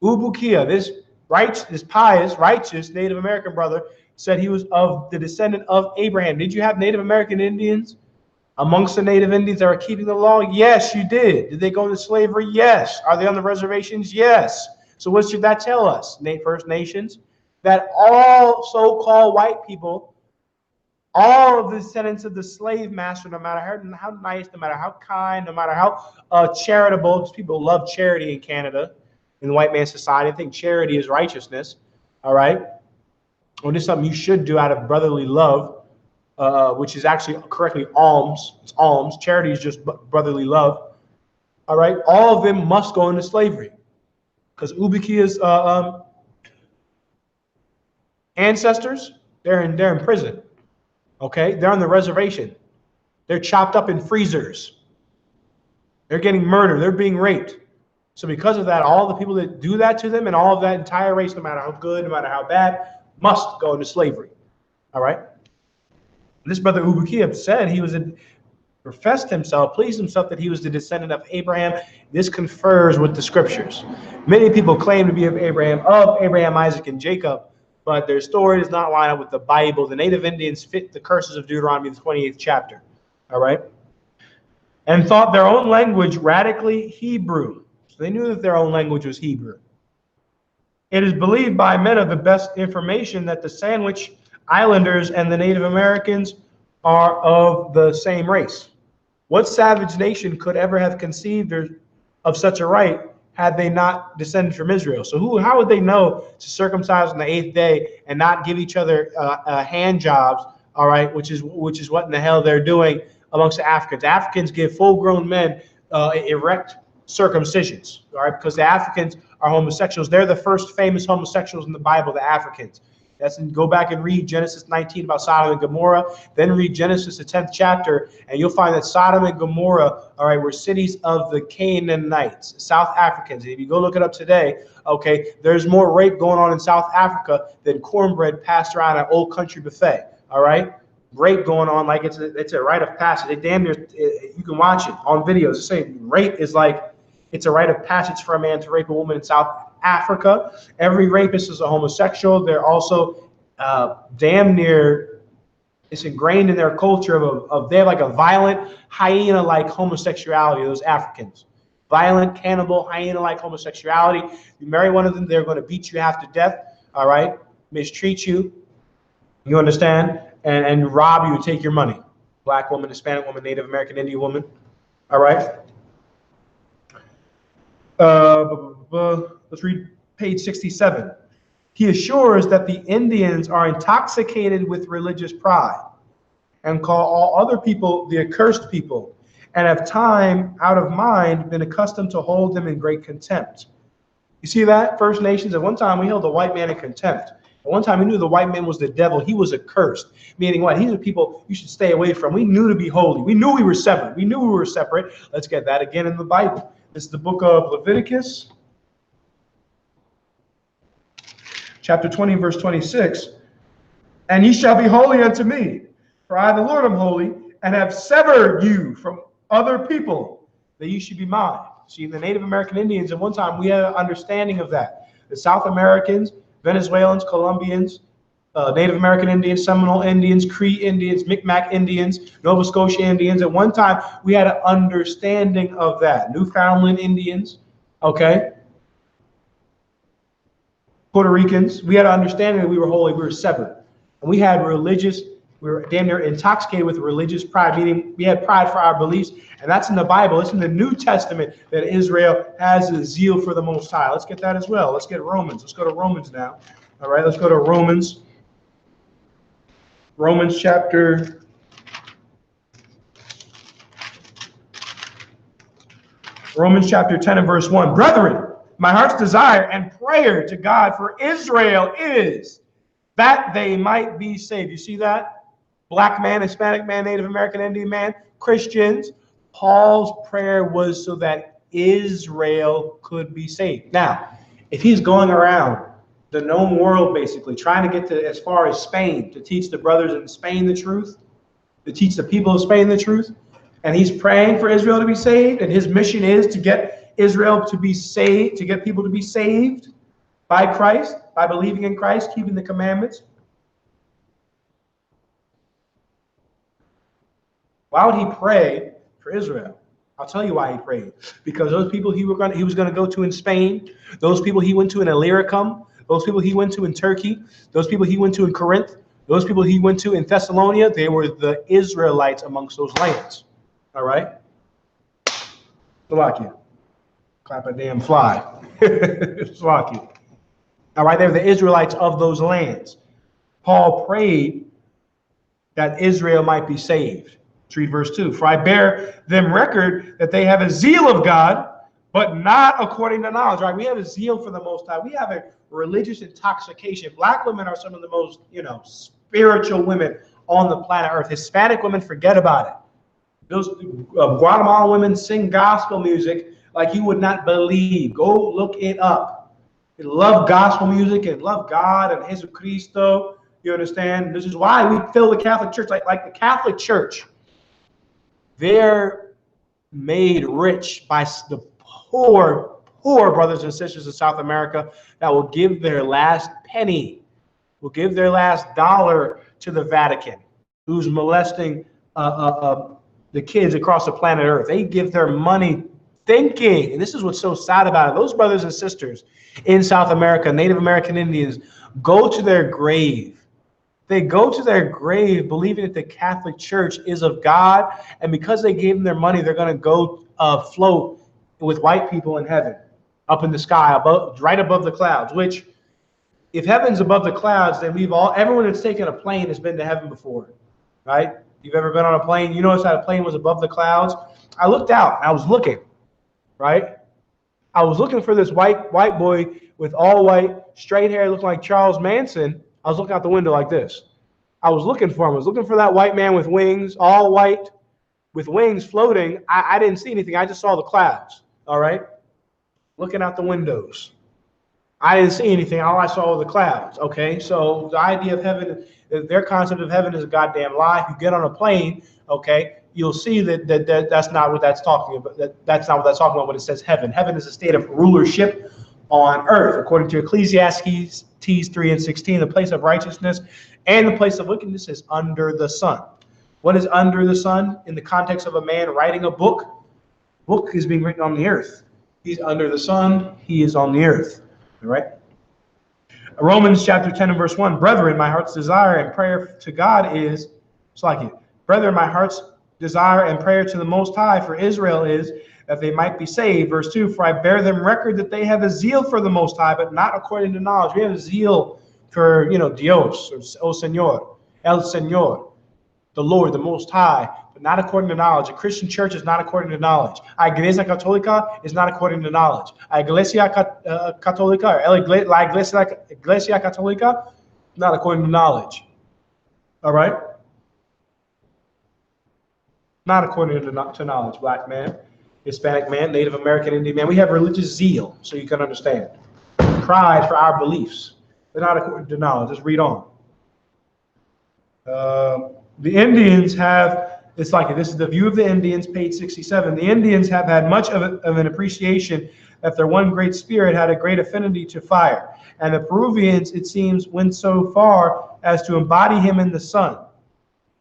I.S.U.P.K, this pious, righteous Native American brother said he was of the descendant of Abraham. Did you have Native American Indians amongst the Native Indians that were keeping the law? Yes, you did. Did they go into slavery? Yes. Are they on the reservations? Yes. So what should that tell us, First Nations? That all so-called white people, all of the descendants of the slave master, no matter how nice, no matter how kind, no matter how charitable, because people love charity in Canada, in the white man's society. I think charity is righteousness, all right? Well, this is something you should do out of brotherly love, which is actually correctly alms. It's alms. Charity is just brotherly love. All right, all of them must go into slavery because I.S.U.P.K's ancestors, they're in prison. Okay, they're on the reservation. They're chopped up in freezers. They're getting murdered. They're being raped. So because of that, all the people that do that to them and all of that entire race, no matter how good, no matter how bad, must go into slavery. All right. This brother I.S.U.P.K said he was professed himself, pleased himself that he was the descendant of Abraham. This confers with the scriptures. Many people claim to be of Abraham, Isaac, and Jacob, but their story does not line up with the Bible. The Native Indians fit the curses of Deuteronomy, the 28th chapter. All right. And thought their own language radically Hebrew. So they knew that their own language was Hebrew. It is believed by men of the best information that the Sandwich Islanders and the Native Americans are of the same race. What savage nation could ever have conceived of such a right had they not descended from Israel? So how would they know to circumcise on the 8th day and not give each other hand jobs? All right, which is what in the hell they're doing amongst the Africans. Africans give full-grown men erect circumcisions. All right, because the Africans are homosexuals. They're the first famous homosexuals in the Bible, the Africans. Go back and read Genesis 19 about Sodom and Gomorrah. Then read Genesis, the 10th chapter, and you'll find that Sodom and Gomorrah, all right, were cities of the Canaanites, South Africans. And if you go look it up today, okay, there's more rape going on in South Africa than cornbread passed around at Old Country Buffet. All right, rape going on like it's a rite of passage. It damn near, you can watch it on videos. It's saying rape is like it's a rite of passage for a man to rape a woman in South Africa. Every rapist is a homosexual. They're also damn near, it's ingrained in their culture of they have like a violent hyena-like homosexuality, those Africans. Violent, cannibal, hyena-like homosexuality. You marry one of them, they're going to beat you half to death, all right? Mistreat you, you understand? And rob you, take your money. Black woman, Hispanic woman, Native American, Indian woman, all right? Let's read page 67. He assures that the Indians are intoxicated with religious pride and call all other people the accursed people, and have time out of mind been accustomed to hold them in great contempt. You see that? First Nations, at one time we held the white man in contempt. At one time we knew the white man was the devil. He was accursed. Meaning what? These are people you should stay away from. We knew to be holy. We knew we were separate. We knew we were separate. Let's get that again in the Bible. This is the book of Leviticus, chapter 20, verse 26. And ye shall be holy unto me, for I, the Lord, am holy, and have severed you from other people, that you should be mine. See, the Native American Indians, at one time, we had an understanding of that. The South Americans, Venezuelans, Colombians, Native American Indians, Seminole Indians, Cree Indians, Micmac Indians, Nova Scotia Indians. At one time, we had an understanding of that. Newfoundland Indians, okay? Puerto Ricans, we had an understanding that we were holy, we were severed. And we had religious, we were damn near intoxicated with religious pride, meaning we had pride for our beliefs. And that's in the Bible. It's in the New Testament that Israel has a zeal for the Most High. Let's get that as well. Let's get Romans. Let's go to Romans now. All right, let's go to Romans. Romans chapter 10 and verse 1. Brethren, my heart's desire and prayer to God for Israel is that they might be saved. You see that? Black man, Hispanic man, Native American, Indian man, Christians. Paul's prayer was so that Israel could be saved. Now, if he's going around the known world, basically, trying to get to as far as Spain to teach the brothers in Spain the truth, to teach the people of Spain the truth, and he's praying for Israel to be saved, and his mission is to get Israel to be saved, to get people to be saved by Christ, by believing in Christ, keeping the commandments. Why would he pray for Israel? I'll tell you why he prayed. Because those people he was going to go to in Spain, those people he went to in Illyricum, those people he went to in Turkey, those people he went to in Corinth, those people he went to in Thessalonica, they were the Israelites amongst those lands. All right? Slovakia. Clap a damn fly. Slovakia. All right, they're the Israelites of those lands. Paul prayed that Israel might be saved. Let's read verse 2. For I bear them record that they have a zeal of God, but not according to knowledge. Right? We have a zeal for the Most High. We have a religious intoxication. Black women are some of the most, spiritual women on the planet Earth. Hispanic women, forget about it. Those Guatemalan women sing gospel music like you would not believe. Go look it up. They love gospel music and love God and Jesucristo. You understand? This is why we fill the Catholic Church like the Catholic Church. They're made rich by the poor brothers and sisters in South America that will give their last penny, will give their last dollar to the Vatican, who's molesting the kids across the planet Earth. They give their money thinking, and this is what's so sad about it, those brothers and sisters in South America, Native American Indians, go to their grave. They go to their grave believing that the Catholic Church is of God, and because they gave them their money, they're going to go float with white people in heaven, up in the sky, right above the clouds. Which, if heaven's above the clouds, then everyone that's taken a plane has been to heaven before, right? You've ever been on a plane? You notice how the plane was above the clouds? I looked out. I was looking, right? I was looking for this white boy with all white, straight hair, looking like Charles Manson. I was looking out the window like this. I was looking for him. I was looking for that white man with wings, all white, with wings floating. I didn't see anything. I just saw the clouds, all right? Looking out the windows. I didn't see anything. All I saw were the clouds, okay? So the idea of heaven, their concept of heaven is a goddamn lie. If you get on a plane, okay, you'll see that that's not what that's talking about. That's not what that's talking about when it says heaven. Heaven is a state of rulership on earth. According to Ecclesiastes 3:16, the place of righteousness and the place of wickedness is under the sun. What is under the sun in the context of a man writing a book? Book is being written on the earth. He's under the sun. He is on the earth. All right. Romans chapter 10 and verse 1. Brethren, my heart's desire and prayer to God is, it's like it. Brethren, my heart's desire and prayer to the Most High for Israel is that they might be saved. Verse 2. For I bear them record that they have a zeal for the Most High, but not according to knowledge. We have a zeal for, Dios, or O Señor, El Señor, the Lord, the Most High, but not according to knowledge. A Christian church is not according to knowledge. Iglesia Católica is not according to knowledge. Iglesia Católica, la Iglesia Católica, not according to knowledge. All right? Not according to knowledge, black man, Hispanic man, Native American Indian man. We have religious zeal, so you can understand. Pride for our beliefs. They're not according to knowledge. Just read on. The Indians have, it's like, this is the view of the Indians, page 67. The Indians have had much of an appreciation that their one great spirit had a great affinity to fire. And the Peruvians, it seems, went so far as to embody him in the sun.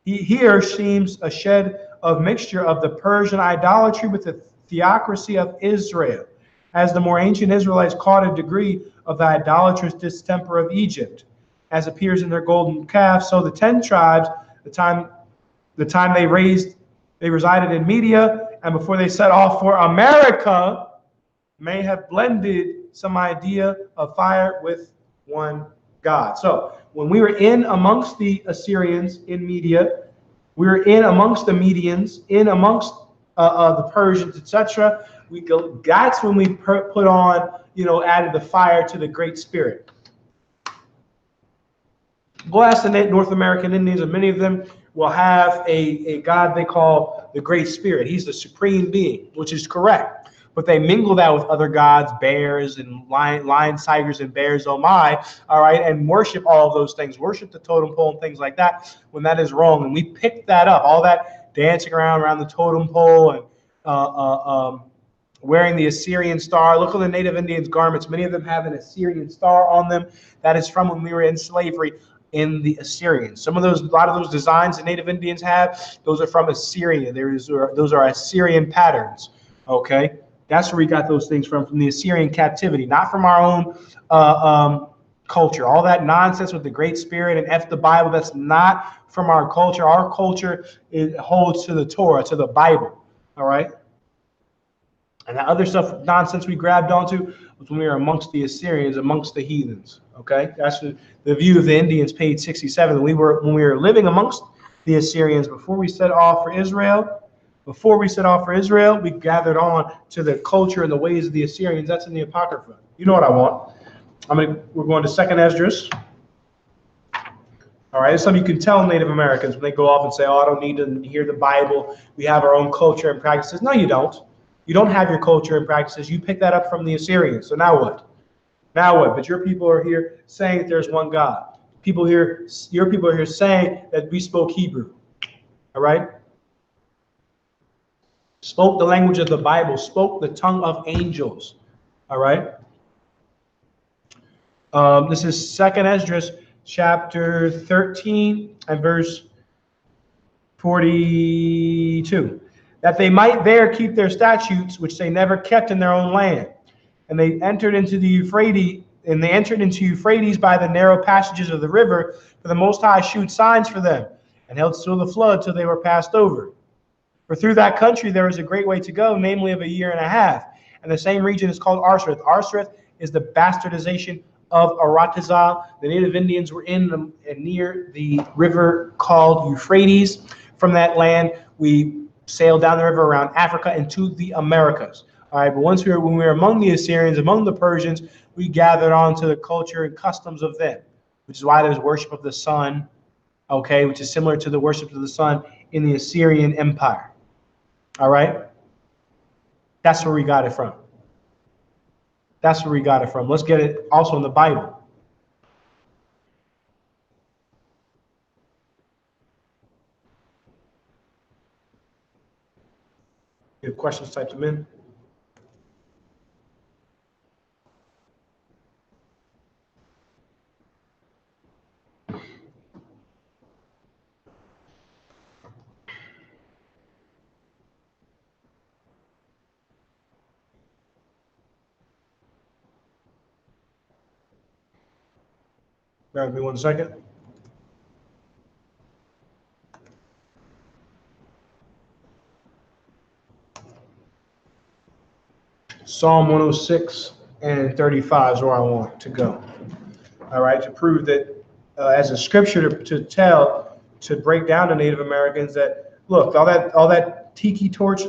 Here seems a shed of mixture of the Persian idolatry with the theocracy of Israel, as the more ancient Israelites caught a degree of the idolatrous distemper of Egypt, as appears in their golden calf. So the 10 tribes, the time they resided in Media, and before they set off for America, may have blended some idea of fire with one God. So when we were in amongst the Assyrians in Media, we were in amongst the Medians, in amongst the Persians, etc. That's when we put on, added the fire to the Great Spirit. Go ask the North American Indians, and many of them will have a God they call the Great Spirit. He's the supreme being, which is correct. But they mingle that with other gods, bears and lions, tigers, and bears, oh my, all right, and worship all of those things, worship the totem pole and things like that, when that is wrong. And we pick that up, all that dancing around the totem pole and wearing the Assyrian star. Look at the Native Indians' garments. Many of them have an Assyrian star on them. That is from when we were in slavery in the Assyrians. A lot of those designs the Native Indians have, those are from Assyria. Those are Assyrian patterns, okay? That's where we got those things from the Assyrian captivity, not from our own culture. All that nonsense with the Great Spirit and F the Bible, that's not from our culture. Our culture holds to the Torah, to the Bible, all right? And that other stuff, nonsense we grabbed onto was when we were amongst the Assyrians, amongst the heathens, okay? That's the view of the Indians, page 67. When we were living amongst the Assyrians before we set off for Israel. Before we set off for Israel, we gathered on to the culture and the ways of the Assyrians. That's in the Apocrypha. You know what I want. We're going to 2nd Esdras. All right, it's something you can tell Native Americans when they go off and say, oh, I don't need to hear the Bible. We have our own culture and practices. No, you don't. You don't have your culture and practices. You pick that up from the Assyrians. So now what? Now what? But your people are here saying that there's one God. Your people are here saying that we spoke Hebrew. All right? Spoke the language of the Bible, spoke the tongue of angels. All right? This is 2nd Esdras, chapter 13 and verse 42. That they might there keep their statutes, which they never kept in their own land. And they entered into the Euphrates, by the narrow passages of the river, for the Most High shewed signs for them, and held still the flood till they were passed over. For through that country there is a great way to go, namely of 1.5 years. And the same region is called Arsareth. Arsareth is the bastardization of Aratazah. The Native Indians were near the river called Euphrates. From that land, we sailed down the river around Africa into the Americas. All right, but when we were among the Assyrians, among the Persians, we gathered on to the culture and customs of them. which is why there's worship of the sun, okay, which is similar to the worship of the sun in the Assyrian Empire. All right? That's where we got it from. That's where we got it from. Let's get it also in the Bible. If you have questions, type them in. Bear with me 1 second. Psalm 106 and 35 is where I want to go. All right, to prove that as a scripture to break down to Native Americans that, look, all that tiki torch,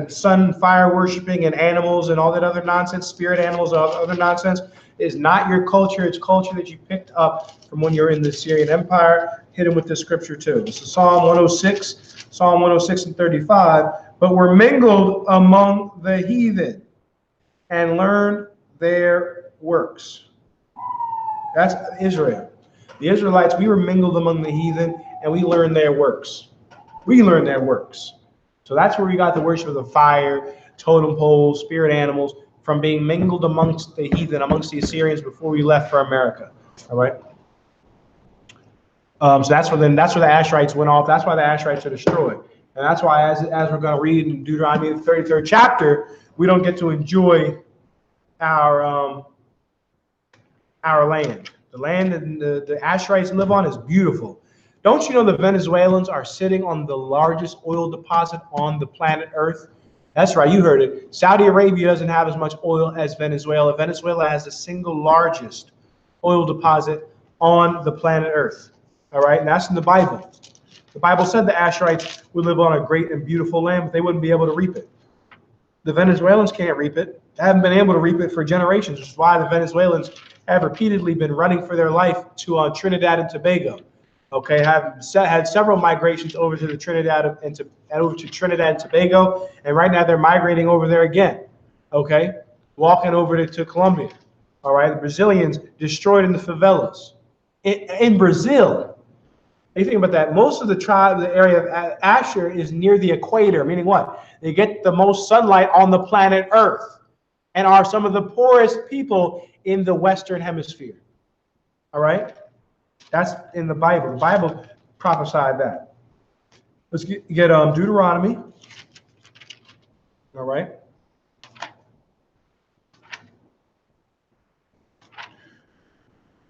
sun fire worshiping and animals and all that other nonsense, spirit animals, all other nonsense, is not your culture. It's culture that you picked up from when you're in the Assyrian Empire. Hit them with the scripture too. This is Psalm 106 and 35. But were mingled among the heathen and learned their works. That's Israel. The Israelites, we were mingled among the heathen and we learned their works. We learned their works. So that's where we got the worship of the fire, totem poles, spirit animals, from being mingled amongst the heathen, amongst the Assyrians before we left for America. All right. So that's where the Asherites went off. That's why the Asherites are destroyed. And that's why, as we're going to read in Deuteronomy, the 33rd chapter, we don't get to enjoy our land. The land that the Asherites live on is beautiful. Don't you know the Venezuelans are sitting on the largest oil deposit on the planet Earth? That's right, you heard it. Saudi Arabia doesn't have as much oil as Venezuela. Venezuela has the single largest oil deposit on the planet Earth. All right, and that's in the Bible. The Bible said the Asherites would live on a great and beautiful land, but they wouldn't be able to reap it. The Venezuelans can't reap it. They haven't been able to reap it for generations, which is why the Venezuelans have repeatedly been running for their life to Trinidad and Tobago. Okay, have had several migrations over to the Trinidad and Tobago, and right now they're migrating over there again. Okay, walking over to Colombia. All right, the Brazilians destroyed in the favelas in Brazil. You think about that. Most of the area of Asher is near the equator, meaning what? They get the most sunlight on the planet Earth and are some of the poorest people in the Western Hemisphere. All right? That's in the Bible. The Bible prophesied that. Let's get Deuteronomy. All right?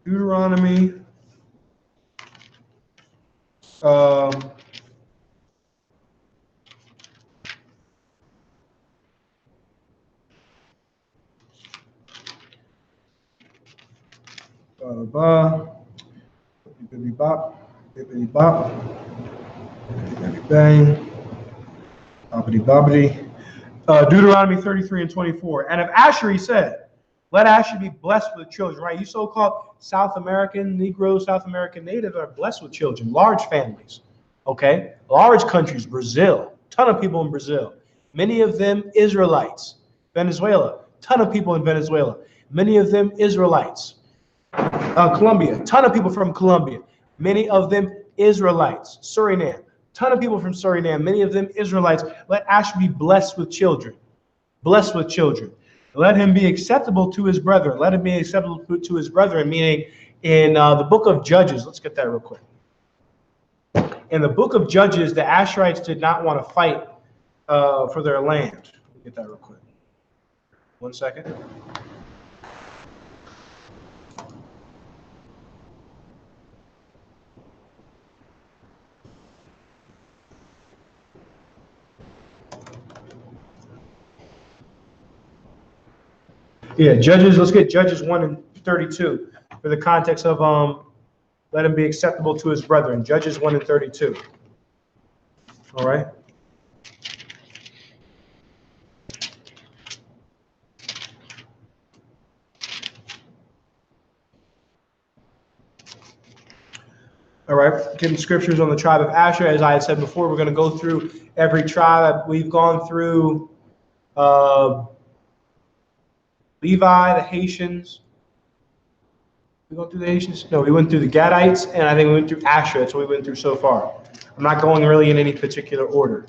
Deuteronomy. Bippity bop, bippity bop, bippity bang, boppity boppity. Deuteronomy 33 and 24. And of Asher he said, let Asher be blessed with children, right? You so-called South American Negroes, South American natives are blessed with children, large families, okay? Large countries, Brazil, ton of people in Brazil. Many of them Israelites. Venezuela, ton of people in Venezuela. Many of them Israelites. Colombia, ton of people from Colombia. Many of them Israelites. Suriname, ton of people from Suriname. Many of them Israelites. Let Asher be blessed with children. Blessed with children. Let him be acceptable to his brethren. Let him be acceptable to his brethren, meaning in the book of Judges. Let's get that real quick. In the book of Judges, the Asherites did not want to fight for their land. Let me get that real quick. 1 second. Yeah, Judges, let's get Judges 1 and 32 for the context of let him be acceptable to his brethren. Judges 1 and 32. All right. All right, getting scriptures on the tribe of Asher. As I had said before, we're going to go through every tribe. We've gone through Levi, the Haitians. We go through the Haitians? No, we went through the Gadites, and I think we went through Asher. That's what we went through so far. I'm not going really in any particular order.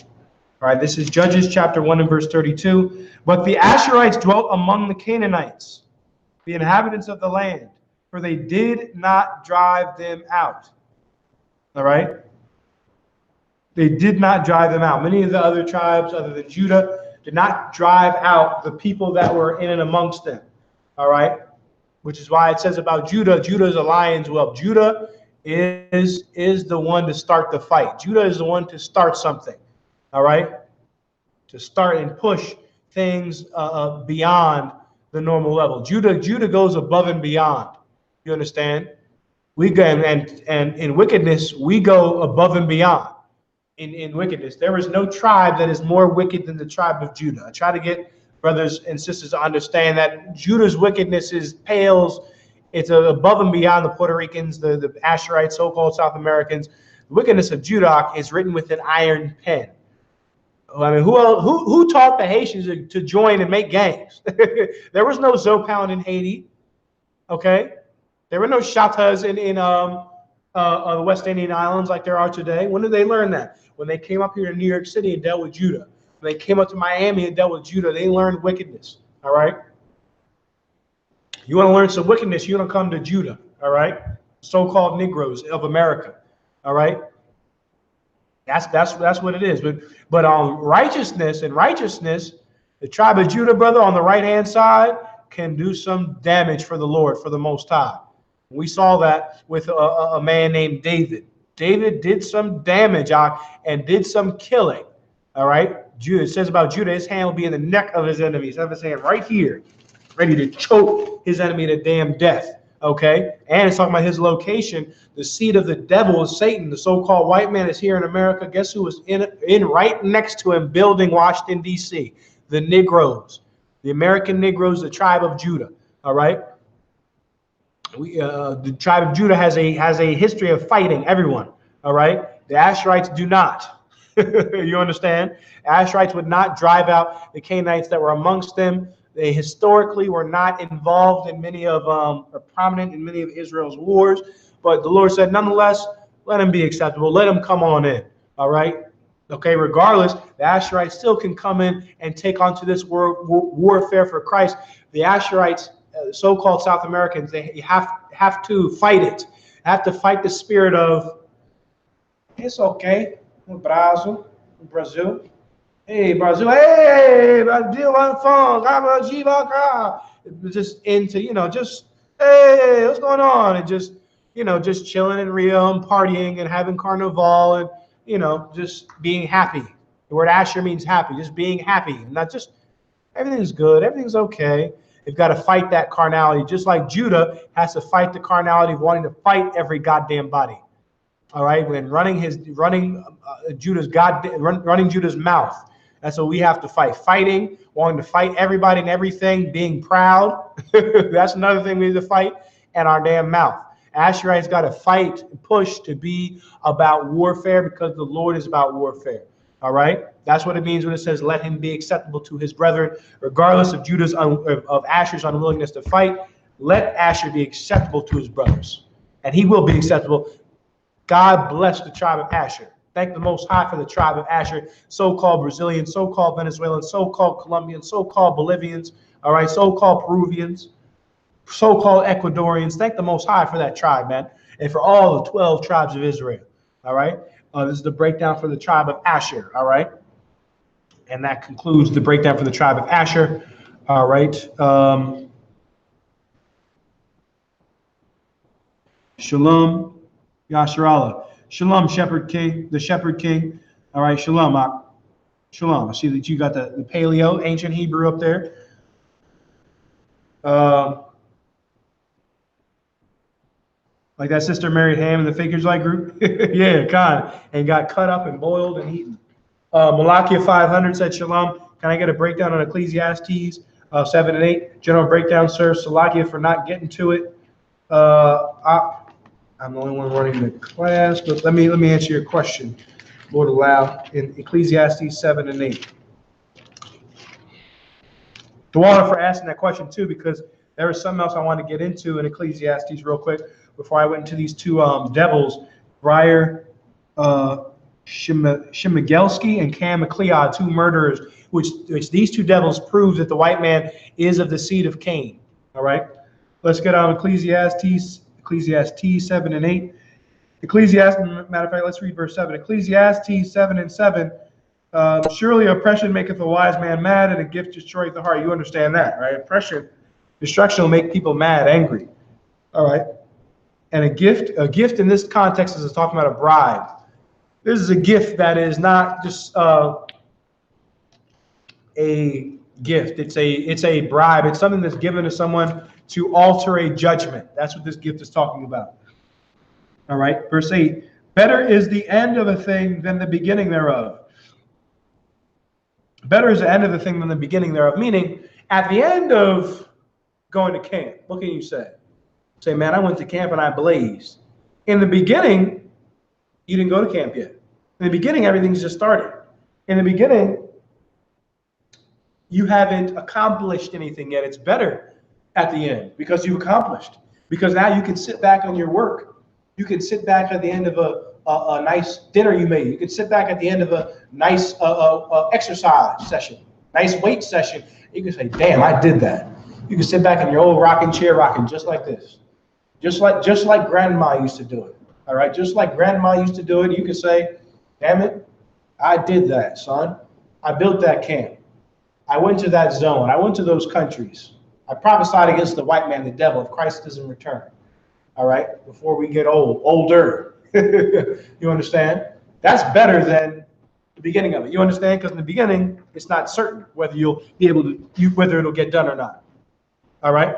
All right, this is Judges chapter 1 and verse 32. But the Asherites dwelt among the Canaanites, the inhabitants of the land, for they did not drive them out. All right? They did not drive them out. Many of the other tribes, other than Judah, did not drive out the people that were in and amongst them. All right? Which is why it says about Judah, Judah is a lion's whelp. Judah is the one to start the fight. Judah is the one to start something. All right? To start and push things beyond the normal level. Judah goes above and beyond. You understand? We go and in wickedness, we go above and beyond. In wickedness, there is no tribe that is more wicked than the tribe of Judah. I try to get brothers and sisters to understand that Judah's wickedness pales. It's above and beyond the Puerto Ricans, the Asherites, so-called South Americans. The wickedness of Judah is written with an iron pen. I mean, who taught the Haitians to join and make gangs? There was no Zopound in Haiti. Okay, there were no Shatas in the West Indian Islands like there are today. When did they learn that? When they came up here to New York City and dealt with Judah. When they came up to Miami and dealt with Judah, they learned wickedness. All right. You want to learn some wickedness, you're going to come to Judah. All right. So-called Negroes of America. All right. That's what it is. But on righteousness, the tribe of Judah, brother, on the right-hand side can do some damage for the Lord, for the Most High. We saw that with a man named David. David did some damage and did some killing. All right. Judah, it says about Judah, his hand will be in the neck of his enemies. Have his hand right here, ready to choke his enemy to damn death. Okay. And it's talking about his location. The seed of the devil is Satan. The so-called white man is here in America. Guess who was in right next to him, building Washington, D.C.? The Negroes, the American Negroes, the tribe of Judah. All right. The tribe of Judah has a history of fighting everyone. All right. The Asherites do not. You understand? Asherites would not drive out the Canaanites that were amongst them. They historically were not involved in many of or prominent in many of Israel's wars. But the Lord said, nonetheless, let them be acceptable. Let them come on in. All right. Okay. Regardless, the Asherites still can come in and take on to this warfare for Christ. The Asherites, so-called South Americans, they have to fight it. Have to fight the spirit of it's okay. Brazil. Hey, Brazil. Hey, Brazil, just into, just, hey, what's going on? And just, just chilling in Rio and partying and having carnival and, just being happy. The word Asher means happy, just being happy. Not just, everything's good, everything's okay. They've got to fight that carnality, just like Judah has to fight the carnality of wanting to fight every goddamn body. All right, when running Judah's mouth. That's what we have to fight. Fighting, wanting to fight everybody and everything, being proud. That's another thing we need to fight. And our damn mouth. Asherites got to fight and push to be about warfare because the Lord is about warfare. All right, that's what it means when it says, "Let him be acceptable to his brethren," regardless of of Asher's unwillingness to fight. Let Asher be acceptable to his brothers, and he will be acceptable. God bless the tribe of Asher. Thank the Most High for the tribe of Asher, so-called Brazilians, so-called Venezuelans, so-called Colombians, so-called Bolivians, all right, so-called Peruvians, so-called Ecuadorians. Thank the Most High for that tribe, man, and for all the 12 tribes of Israel, all right? This is the breakdown for the tribe of Asher, all right? And that concludes the breakdown for the tribe of Asher, all right? Shalom. Yasharallah. Shalom, Shepherd King, the Shepherd King. All right, Shalom. Shalom. I see that you got the Paleo, ancient Hebrew up there. Like that sister married ham in the Fakers Light group. Yeah, kind. And got cut up and boiled and eaten. Malachi 500 said, Shalom. Can I get a breakdown on Ecclesiastes 7 and 8? General breakdown, sir. Salakia for not getting to it. I'm the only one running the class, but let me answer your question, Lord allow, in Ecclesiastes 7 and 8. Tawana for asking that question too, because there was something else I wanted to get into in Ecclesiastes real quick before I went into these two devils, Briar Shemigelski and Cam McLeod, two murderers, which these two devils prove that the white man is of the seed of Cain. All right, let's get on Ecclesiastes 7 and 8. Ecclesiastes, matter of fact, let's read verse 7. Ecclesiastes 7 and 7. Surely oppression maketh a wise man mad, and a gift destroyeth the heart. You understand that, right? Oppression, destruction will make people mad, angry. All right. And a gift in this context is talking about a bribe. This is a gift that is not just a gift. It's a bribe. It's something that's given to someone to alter a judgment. That's what this gift is talking about. All right. Verse 8. Better is the end of a thing than the beginning thereof. Better is the end of the thing than the beginning thereof. Meaning, at the end of going to camp, what can you say? Say, man, I went to camp and I blazed. In the beginning, you didn't go to camp yet. In the beginning, everything's just started. In the beginning, you haven't accomplished anything yet. It's better at the end because you've accomplished. Because now you can sit back on your work. You can sit back at the end of a nice dinner you made. You can sit back at the end of a nice exercise session, nice weight session. You can say, damn, I did that. You can sit back in your old rocking chair, rocking just like this. Just like grandma used to do it. All right, just like grandma used to do it, you can say, damn it, I did that, son. I built that camp. I went to that zone. I went to those countries. I prophesied against the white man, the devil, if Christ doesn't return. All right, before we get older. You understand? That's better than the beginning of it. You understand? Because in the beginning, it's not certain whether you'll be able to, whether it'll get done or not. All right.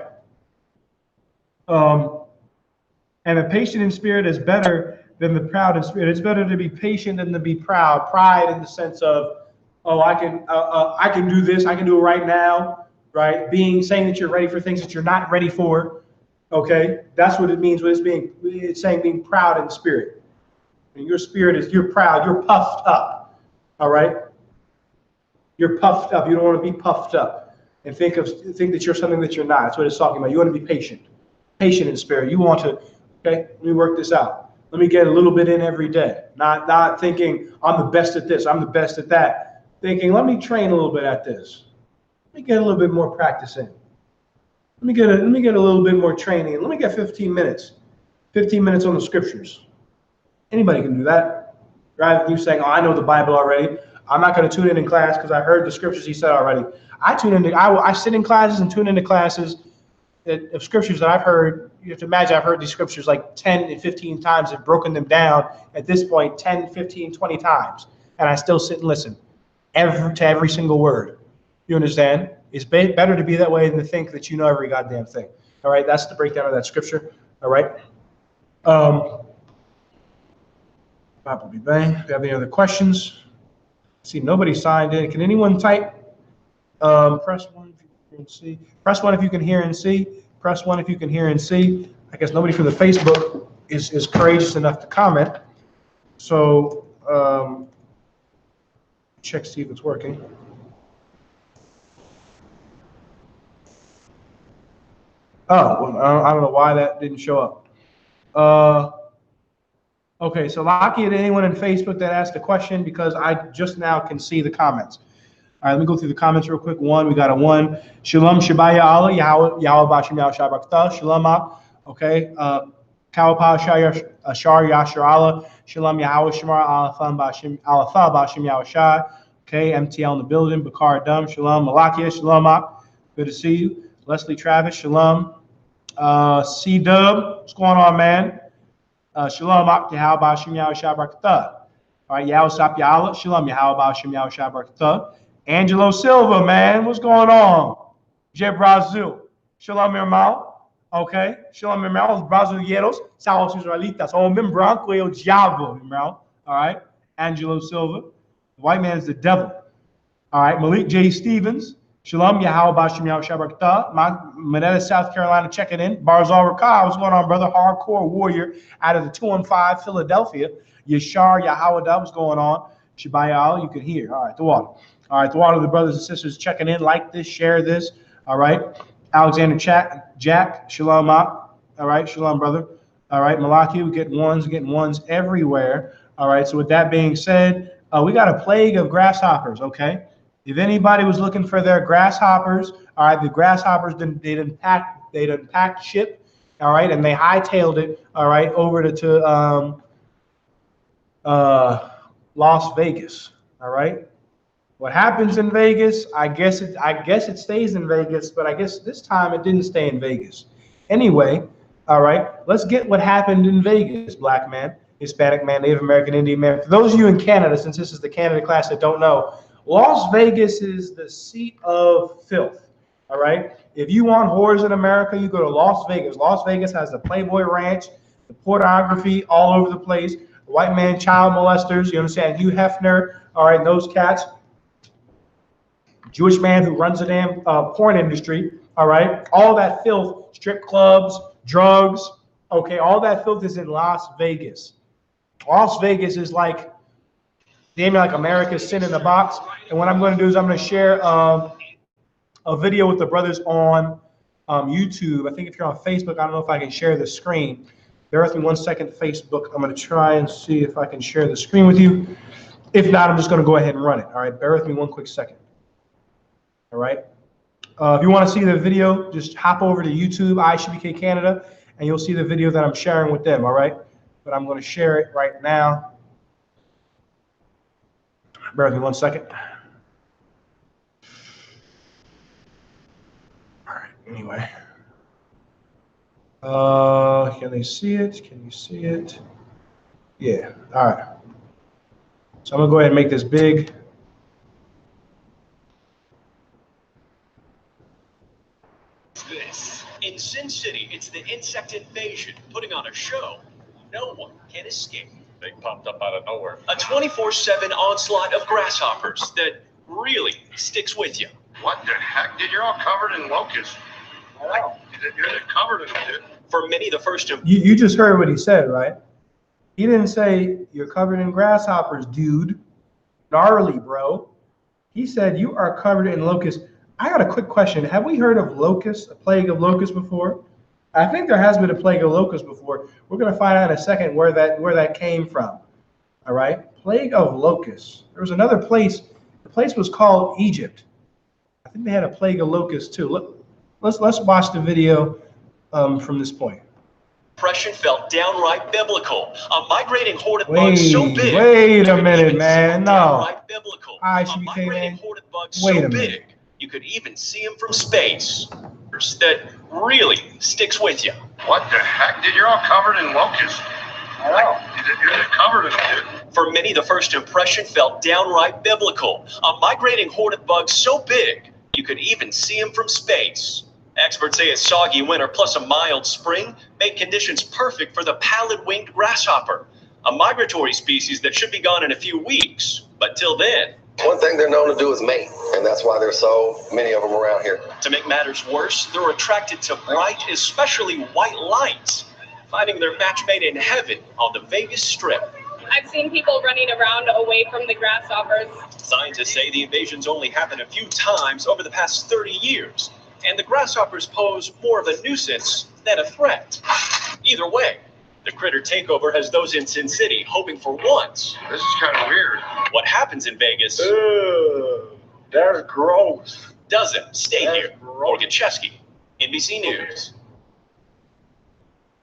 And the patient in spirit is better than the proud in spirit. It's better to be patient than to be proud. Pride in the sense of, oh, I can do this. I can do it right now. Right? Saying that you're ready for things that you're not ready for. Okay, that's what it means when it's saying being proud in spirit. And your spirit is, you're proud, you're puffed up. All right? You're puffed up. You don't want to be puffed up and think that you're something that you're not. That's what it's talking about. You want to be patient. Patient in spirit. You want to, okay, let me work this out. Let me get a little bit in every day. Not thinking I'm the best at this, I'm the best at that. Thinking, let me train a little bit at this. Let me get a little bit more practice in. Let me get a little bit more training. Let me get 15 minutes. 15 minutes on the scriptures. Anybody can do that. Rather than you saying, oh, I know the Bible already. I'm not going to tune in class because I heard the scriptures he said already. I sit in classes and tune into classes of scriptures that I've heard. You have to imagine I've heard these scriptures like 10 and 15 times and broken them down at this point 10, 15, 20 times. And I still sit and listen to every single word. You understand? It's better to be that way than to think that you know every goddamn thing. All right, that's the breakdown of that scripture. All right. Probably bang. Do you have any other questions? See, nobody signed in. Can anyone type? Press 1 if you can see. Press 1 if you can hear and see. Press 1 if you can hear and see. I guess nobody from the Facebook is courageous enough to comment. So check see if it's working. Oh, well, I don't know why that didn't show up. Okay, so lucky at anyone in Facebook that asked a question because I just now can see the comments. All right, let me go through the comments real quick. We got a 1. Shalom Shabaya Allah, Yahweh Bashim Yahweh Shabakta, Shalom. Okay, Kawapa Ashar Yashar Allah, Shalom Yahweh Shamar Alatha Bashim Yahweh Shai. Okay, MTL in the building, Bakar Dum, Shalom, Malakia, Shalom. Good to see you. Leslie Travis, Shalom. C-Dub, what's going on, man? Shalom, Yahweh Bashim Yahweh Shai Barakatah. All right, Yahweh Sap Yahweh, Shalom, Yahweh Bashim Yahweh Shai Barakatah. Angelo Silva, man, what's going on? Jeb Brazil, Shalom, irmão. Okay, Shalom, irmão, os brasileiros, são os israelitas, homem branco e o diabo, irmão. All right, Angelo Silva. The white man is the devil. All right, Malik J. Stevens, Shalom, Yahweh Bashim Yahweh Shabbat. Manetta, South Carolina, checking in. Barzal Rakah, what's going on, brother? Hardcore warrior out of the 215 Philadelphia. Yashar Yahweh, what's going on? Shibayal, you can hear. All right, the water. All right, the water, the brothers and sisters checking in. Like this, share this. All right. Alexander Jack, Shalom up. All right, Shalom, brother. All right, Malaki, we're getting ones everywhere. All right, so with that being said, we got a plague of grasshoppers, okay? If anybody was looking for their grasshoppers, all right, the grasshoppers, they didn't pack ship, all right, and they hightailed it, all right, over to Las Vegas, all right? What happens in Vegas, I guess it stays in Vegas, but I guess this time it didn't stay in Vegas. Anyway, all right, let's get what happened in Vegas, black man, Hispanic man, Native American, Indian man. For those of you in Canada, since this is the Canada class that don't know, Las Vegas is the seat of filth, all right? If you want whores in America, you go to Las Vegas. Las Vegas has the Playboy Ranch, the pornography all over the place, the white man child molesters, you understand, Hugh Hefner, all right, those cats. Jewish man who runs a damn porn industry, all right? All that filth, strip clubs, drugs, okay, all that filth is in Las Vegas. Las Vegas is like, damn, like America's sin in the box. And what I'm going to do is I'm going to share a video with the brothers on YouTube. I think if you're on Facebook, I don't know if I can share the screen. Bear with me 1 second, Facebook. I'm going to try and see if I can share the screen with you. If not, I'm just going to go ahead and run it. All right, bear with me 1 quick second. All right. If you want to see the video, just hop over to YouTube, I.S.U.P.K Canada, and you'll see the video that I'm sharing with them. All right. But I'm going to share it right now. Bear with me 1 second. All right. Anyway. Can they see it? Can you see it? Yeah. All right. So I'm going to go ahead and make this big. This in Sin City, it's the insect invasion, putting on a show no one can escape. They popped up out of nowhere. A 24/7 onslaught of grasshoppers that really sticks with you. What the heck? Dude, you're all covered in locusts. Wow. You're covered in it. For many, the first of You just heard what he said, right? He didn't say you're covered in grasshoppers, dude. Gnarly, bro. He said you are covered in locusts. I got a quick question. Have we heard of locusts, a plague of locusts before? I think there has been a plague of locusts before. We're going to find out in a second where that came from. All right? Plague of locusts. There was another place. The place was called Egypt. I think they had a plague of locusts too. Let's watch the video from this point. Oppression felt downright biblical. A migrating horde of bugs so big. Wait a minute, man. No. Downright biblical. I.S.U.P.K, A migrating man. horde of bugs Wait so a minute. big you could even see them from space. That really sticks with you. What the heck? Dude, you're all covered in locusts. Wow. You're covered in it. For many, the first impression felt downright biblical. A migrating horde of bugs so big you could even see them from space. Experts say a soggy winter plus a mild spring make conditions perfect for the pallid-winged grasshopper, a migratory species that should be gone in a few weeks. But till then, one thing they're known to do is mate, and that's why there's so many of them around here. to make matters worse, they're attracted to bright, especially white lights, finding their match made in heaven on the Vegas Strip. I've seen people running around away from the grasshoppers. Scientists say the invasion's only happened a few times over the past 30 years, and the grasshoppers pose more of a nuisance than a threat. Either way, the critter takeover has those in Sin City hoping for once. This is kind of weird. What happens in Vegas That's gross. doesn't. Stay That's here. gross. Morgan Chesky, NBC News.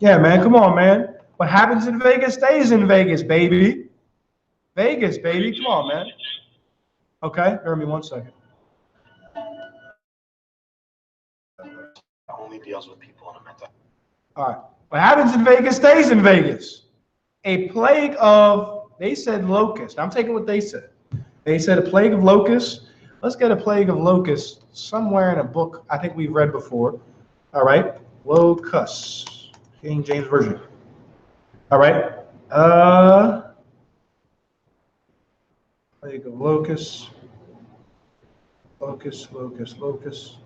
Yeah, man. Come on, man. What happens in Vegas stays in Vegas, baby. Vegas, baby. Come on, man. Okay, bear with me 1 second. Only deals with people in a mental. All right. What happens in Vegas stays in Vegas. A plague of, they said locust. I'm taking what they said. They said a plague of locusts. Let's get a plague of locusts somewhere in a book I think we've read before. All right. Locusts. King James Version. All right. Plague of locusts. Locust, locust, locust.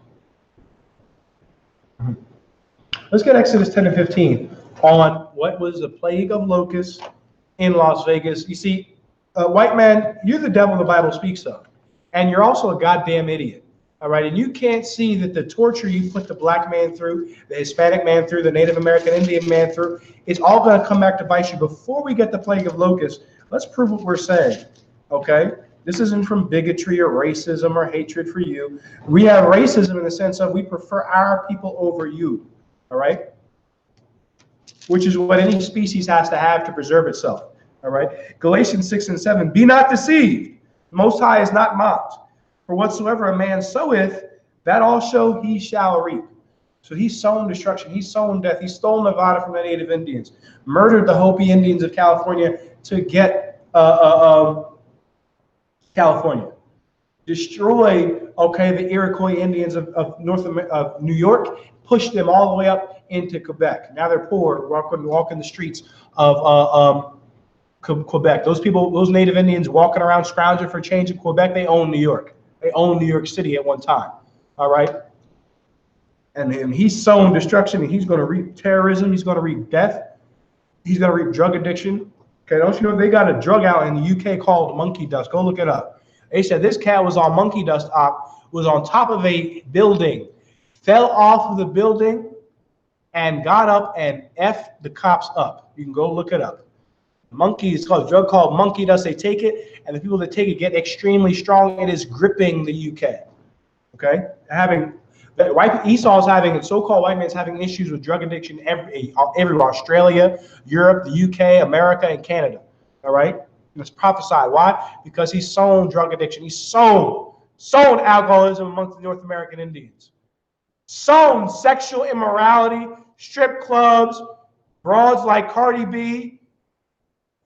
Let's get Exodus 10 and 15 on what was the plague of locusts in Las Vegas. You see, white man, you're the devil the Bible speaks of, and you're also a goddamn idiot. All right, and you can't see that the torture you put the black man through, the Hispanic man through, the Native American Indian man through, it's all going to come back to bite you. Before we get the plague of locusts, let's prove what we're saying. Okay, this isn't from bigotry or racism or hatred for you. We have racism in the sense of we prefer our people over you. All right, which is what any species has to have to preserve itself. All right, Galatians 6 and 7. Be not deceived. The Most High is not mocked. For whatsoever a man soweth, that also he shall reap. So he's sown destruction. He's sown death. He stole Nevada from the Native Indians, murdered the Hopi Indians of California to get California, destroyed, okay, the Iroquois Indians of New York, pushed them all the way up into Quebec. Now they're poor, walking the streets of Quebec. Those people, those Native Indians walking around scrounging for change in Quebec, they own New York. They owned New York City at one time, all right? And he's sown destruction, and he's going to reap terrorism. He's going to reap death. He's going to reap drug addiction. Okay, don't you know they got a drug out in the UK called monkey dust? Go look it up. They said this cat was on monkey dust, was on top of a building, fell off of the building, and got up and F'd the cops up. You can go look it up. Monkey, it's called a drug called monkey dust. They take it, and the people that take it get extremely strong. It is gripping the UK. Okay, Esau's having, and so-called white man's having issues with drug addiction everywhere. Australia, Europe, the UK, America, and Canada. All right, and it's prophesied. Why? Because he's sown drug addiction. He's sown alcoholism amongst the North American Indians. Sown sexual immorality, strip clubs, broads like Cardi B,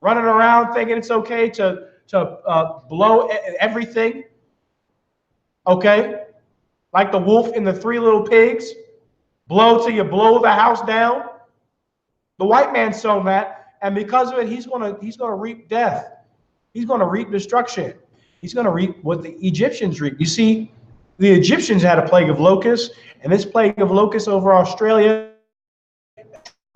running around thinking it's okay to blow everything, okay? Like the wolf in the Three Little Pigs, blow till you blow the house down. The white man sown that, and because of it, he's gonna reap death. He's gonna reap destruction. He's gonna reap what the Egyptians reap. You see, the Egyptians had a plague of locusts, and this plague of locusts over Australia,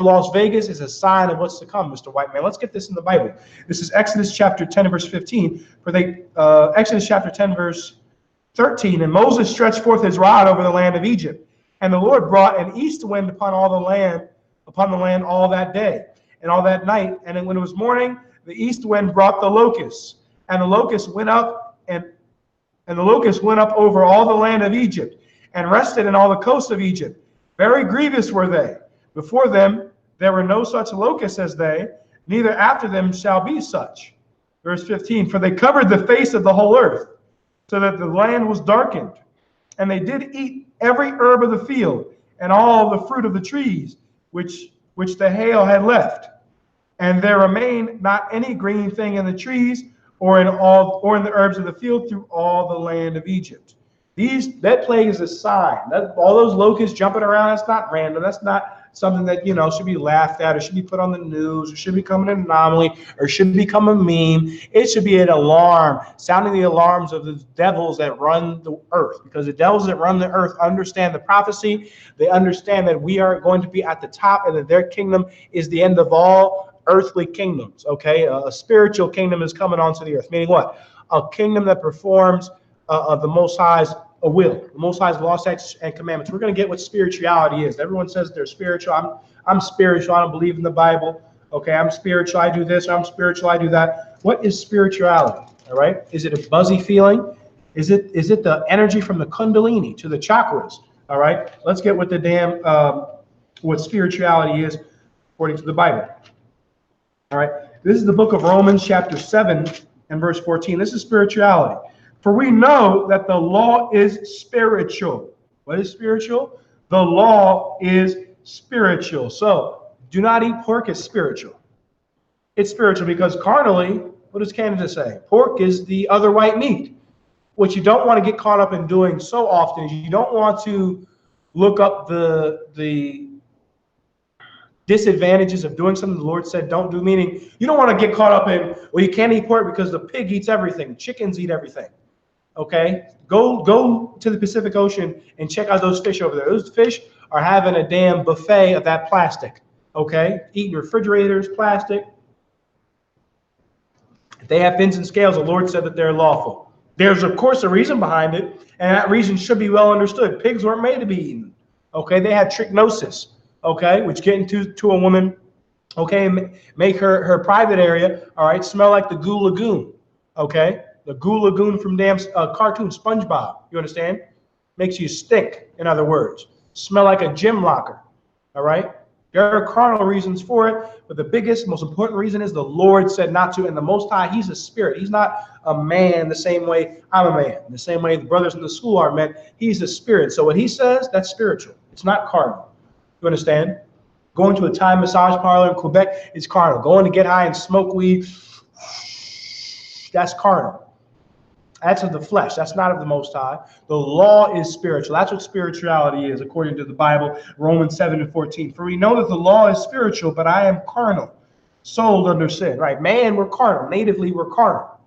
Las Vegas, is a sign of what's to come, Mr. White Man. Let's get this in the Bible. This is Exodus chapter 10 and verse 15. Exodus chapter 10 verse 13. And Moses stretched forth his rod over the land of Egypt, and the Lord brought an east wind upon the land all that day and all that night. And when it was morning, the east wind brought the locusts, and the locusts went up over all the land of Egypt, and rested in all the coasts of Egypt. Very grievous were they. Before them there were no such locusts as they, neither after them shall be such. Verse 15, for they covered the face of the whole earth, so that the land was darkened. And they did eat every herb of the field, and all the fruit of the trees, which the hail had left. And there remained not any green thing in the trees, or in the herbs of the field through all the land of Egypt. That plague is a sign. All those locusts jumping around, that's not random. That's not something that, should be laughed at, or should be put on the news, or should become an anomaly, or should become a meme. It should be an alarm, sounding the alarms of the devils that run the earth. Because the devils that run the earth understand the prophecy. They understand that we are going to be at the top, and that their kingdom is the end of all earthly kingdoms. Okay, a spiritual kingdom is coming onto the earth. Meaning what? A kingdom that performs the Most High's a will, the Most High's law, statutes, and commandments. We're going to get what spirituality is. Everyone says they're spiritual. I'm spiritual. I don't believe in the Bible. Okay, I'm spiritual. I do this. I'm spiritual. I do that. What is spirituality? All right. Is it a buzzy feeling? Is it the energy from the Kundalini to the chakras? All right. Let's get what what spirituality is according to the Bible. All right. This is the book of Romans, chapter 7 and verse 14. This is spirituality. For we know that the law is spiritual. What is spiritual? The law is spiritual. So do not eat pork is spiritual. It's spiritual because carnally, what does Canada say? Pork is the other white meat. What you don't want to get caught up in doing so often is you don't want to look up the disadvantages of doing something the Lord said don't do, meaning you don't want to get caught up in, well, you can't eat pork because the pig eats everything, chickens eat everything. Okay, go to the Pacific Ocean and check out those fish over there. Those fish are having a damn buffet of that plastic. Okay, eating refrigerators, plastic. If they have fins and scales, the Lord said that they're lawful. There's, of course, a reason behind it, and that reason should be well understood. Pigs weren't made to be eaten. Okay, they had trichnosis. Okay, which get into a woman. Okay, make her private area. All right, smell like the Goo Lagoon. Okay, the Goo Lagoon from damn cartoon SpongeBob. You understand? Makes you stink. In other words, smell like a gym locker. All right. There are carnal reasons for it, but the biggest, most important reason is the Lord said not to. And the Most High, He's a spirit. He's not a man the same way I'm a man, the same way the brothers in the school are men. He's a spirit. So what He says, that's spiritual. It's not carnal. You understand? Going to a Thai massage parlor in Quebec is carnal. Going to get high and smoke weed, that's carnal. That's of the flesh. That's not of the Most High. The law is spiritual. That's what spirituality is, according to the Bible, Romans 7:14. For we know that the law is spiritual, but I am carnal, sold under sin. Right? Man, we're carnal. Natively, we're carnal.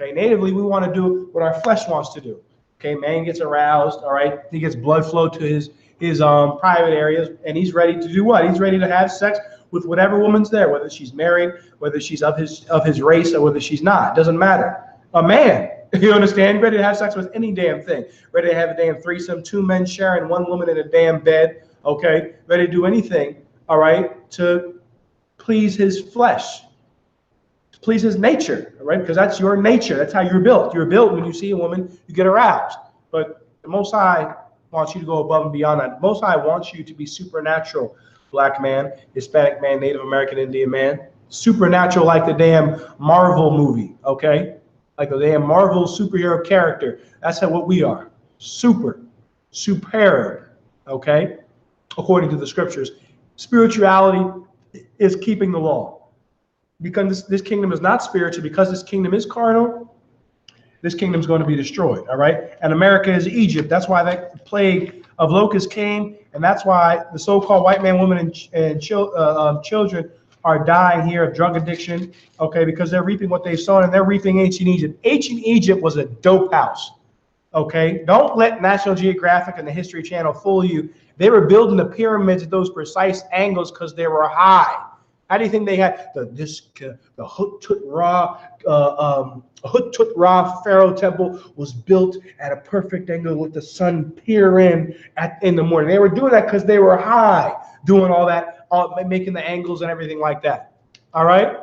Okay? Natively, we want to do what our flesh wants to do. Okay? Man gets aroused. All right? He gets blood flow to his private areas, and he's ready to do what? He's ready to have sex with whatever woman's there, whether she's married, whether she's of his race, or whether she's not. It doesn't matter. A man. You understand? Ready to have sex with any damn thing. Ready to have a damn threesome, 2 men sharing 1 woman in a damn bed. Okay? Ready to do anything, all right, to please his flesh, to please his nature, all right? Because that's your nature. That's how you're built. You're built when you see a woman, you get aroused. But the Most High wants you to go above and beyond that. The Most High wants you to be supernatural, black man, Hispanic man, Native American Indian man. Supernatural like the damn Marvel movie, okay? Like a damn Marvel superhero character. That's what we are. Superb, okay? According to the scriptures. Spirituality is keeping the law. Because this kingdom is not spiritual, because this kingdom is carnal, this kingdom is going to be destroyed, all right? And America is Egypt. That's why that plague of locusts came, and that's why the so-called white man, women, and children are dying here of drug addiction, okay, because they're reaping what they've sown, and they're reaping ancient Egypt. Ancient Egypt was a dope house, okay? Don't let National Geographic and the History Channel fool you. They were building the pyramids at those precise angles because they were high. How do you think they had the Hut Ra Pharaoh temple was built at a perfect angle with the sun peer in the morning? They were doing that because they were high, doing all that, making the angles and everything like that. All right?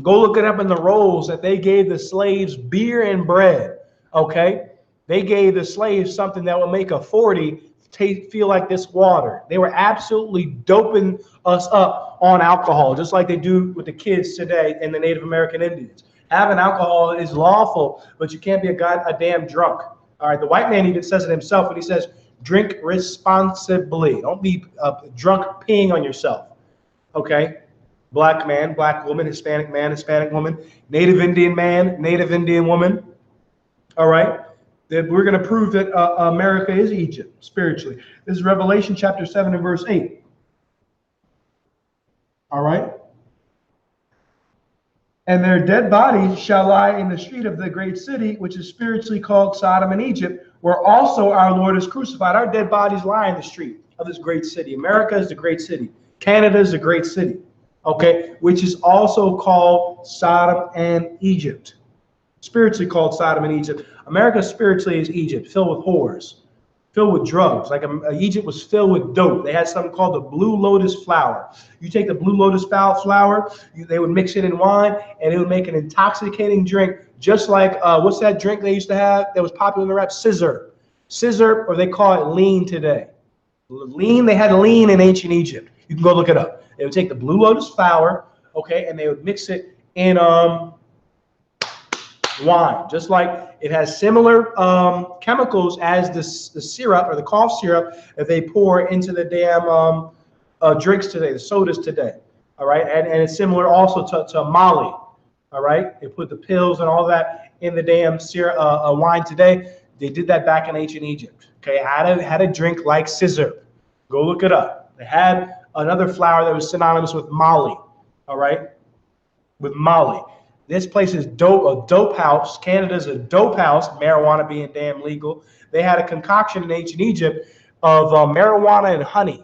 Go look it up in the rolls that they gave the slaves beer and bread. Okay? They gave the slaves something that would make a 40 feel like this water. They were absolutely doping us up on alcohol, just like they do with the kids today and the Native American Indians. Having alcohol is lawful, but you can't be a damn drunk. All right, the white man even says it himself when he says, drink responsibly. Don't be drunk peeing on yourself. Okay? Black man, black woman, Hispanic woman, Native Indian man, Native Indian woman. All right? That we're going to prove that America is Egypt spiritually. This is Revelation chapter 7 and verse 8. All right? And their dead bodies shall lie in the street of the great city, which is spiritually called Sodom and Egypt, where also our Lord is crucified. Our dead bodies lie in the street of this great city. America is the great city. Canada is the great city, okay, which is also called Sodom and Egypt. Spiritually called Sodom and Egypt. America spiritually is Egypt, filled with whores, filled with drugs. Like Egypt was filled with dope. They had something called the blue lotus flower. You take the blue lotus flower, they would mix it in wine, and it would make an intoxicating drink, just like, what's that drink they used to have that was popular in the rap? Scissor. Scissor, or they call it lean today. Lean, they had lean in ancient Egypt. You can go look it up. They would take the blue lotus flower, okay, and they would mix it in wine, just like it has similar chemicals as the syrup or the cough syrup that they pour into the damn drinks today, the sodas today. All right, and it's similar also to Molly. All right, they put the pills and all that in the damn syrup, wine today. They did that back in ancient Egypt. Okay, had a drink like scissor. Go look it up. They had another flower that was synonymous with Molly. All right, with Molly. This place is dope, a dope house. Canada's a dope house, marijuana being damn legal. They had a concoction in ancient Egypt of marijuana and honey.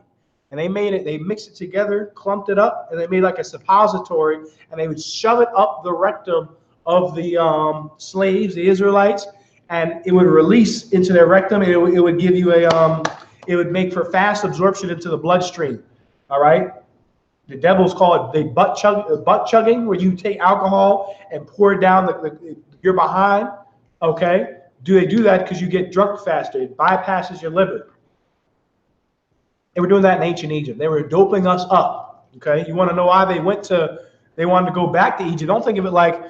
And they made it, they mixed it together, clumped it up, and they made like a suppository, and they would shove it up the rectum of the slaves, the Israelites, and it would release into their rectum, and it would give you a, it would make for fast absorption into the bloodstream, all right? The devils call it the butt chugging, where you take alcohol and pour it down your behind, okay? They do that because you get drunk faster. It bypasses your liver. They were doing that in ancient Egypt. They were doping us up, okay? You want to know why they wanted to go back to Egypt. Don't think of it like,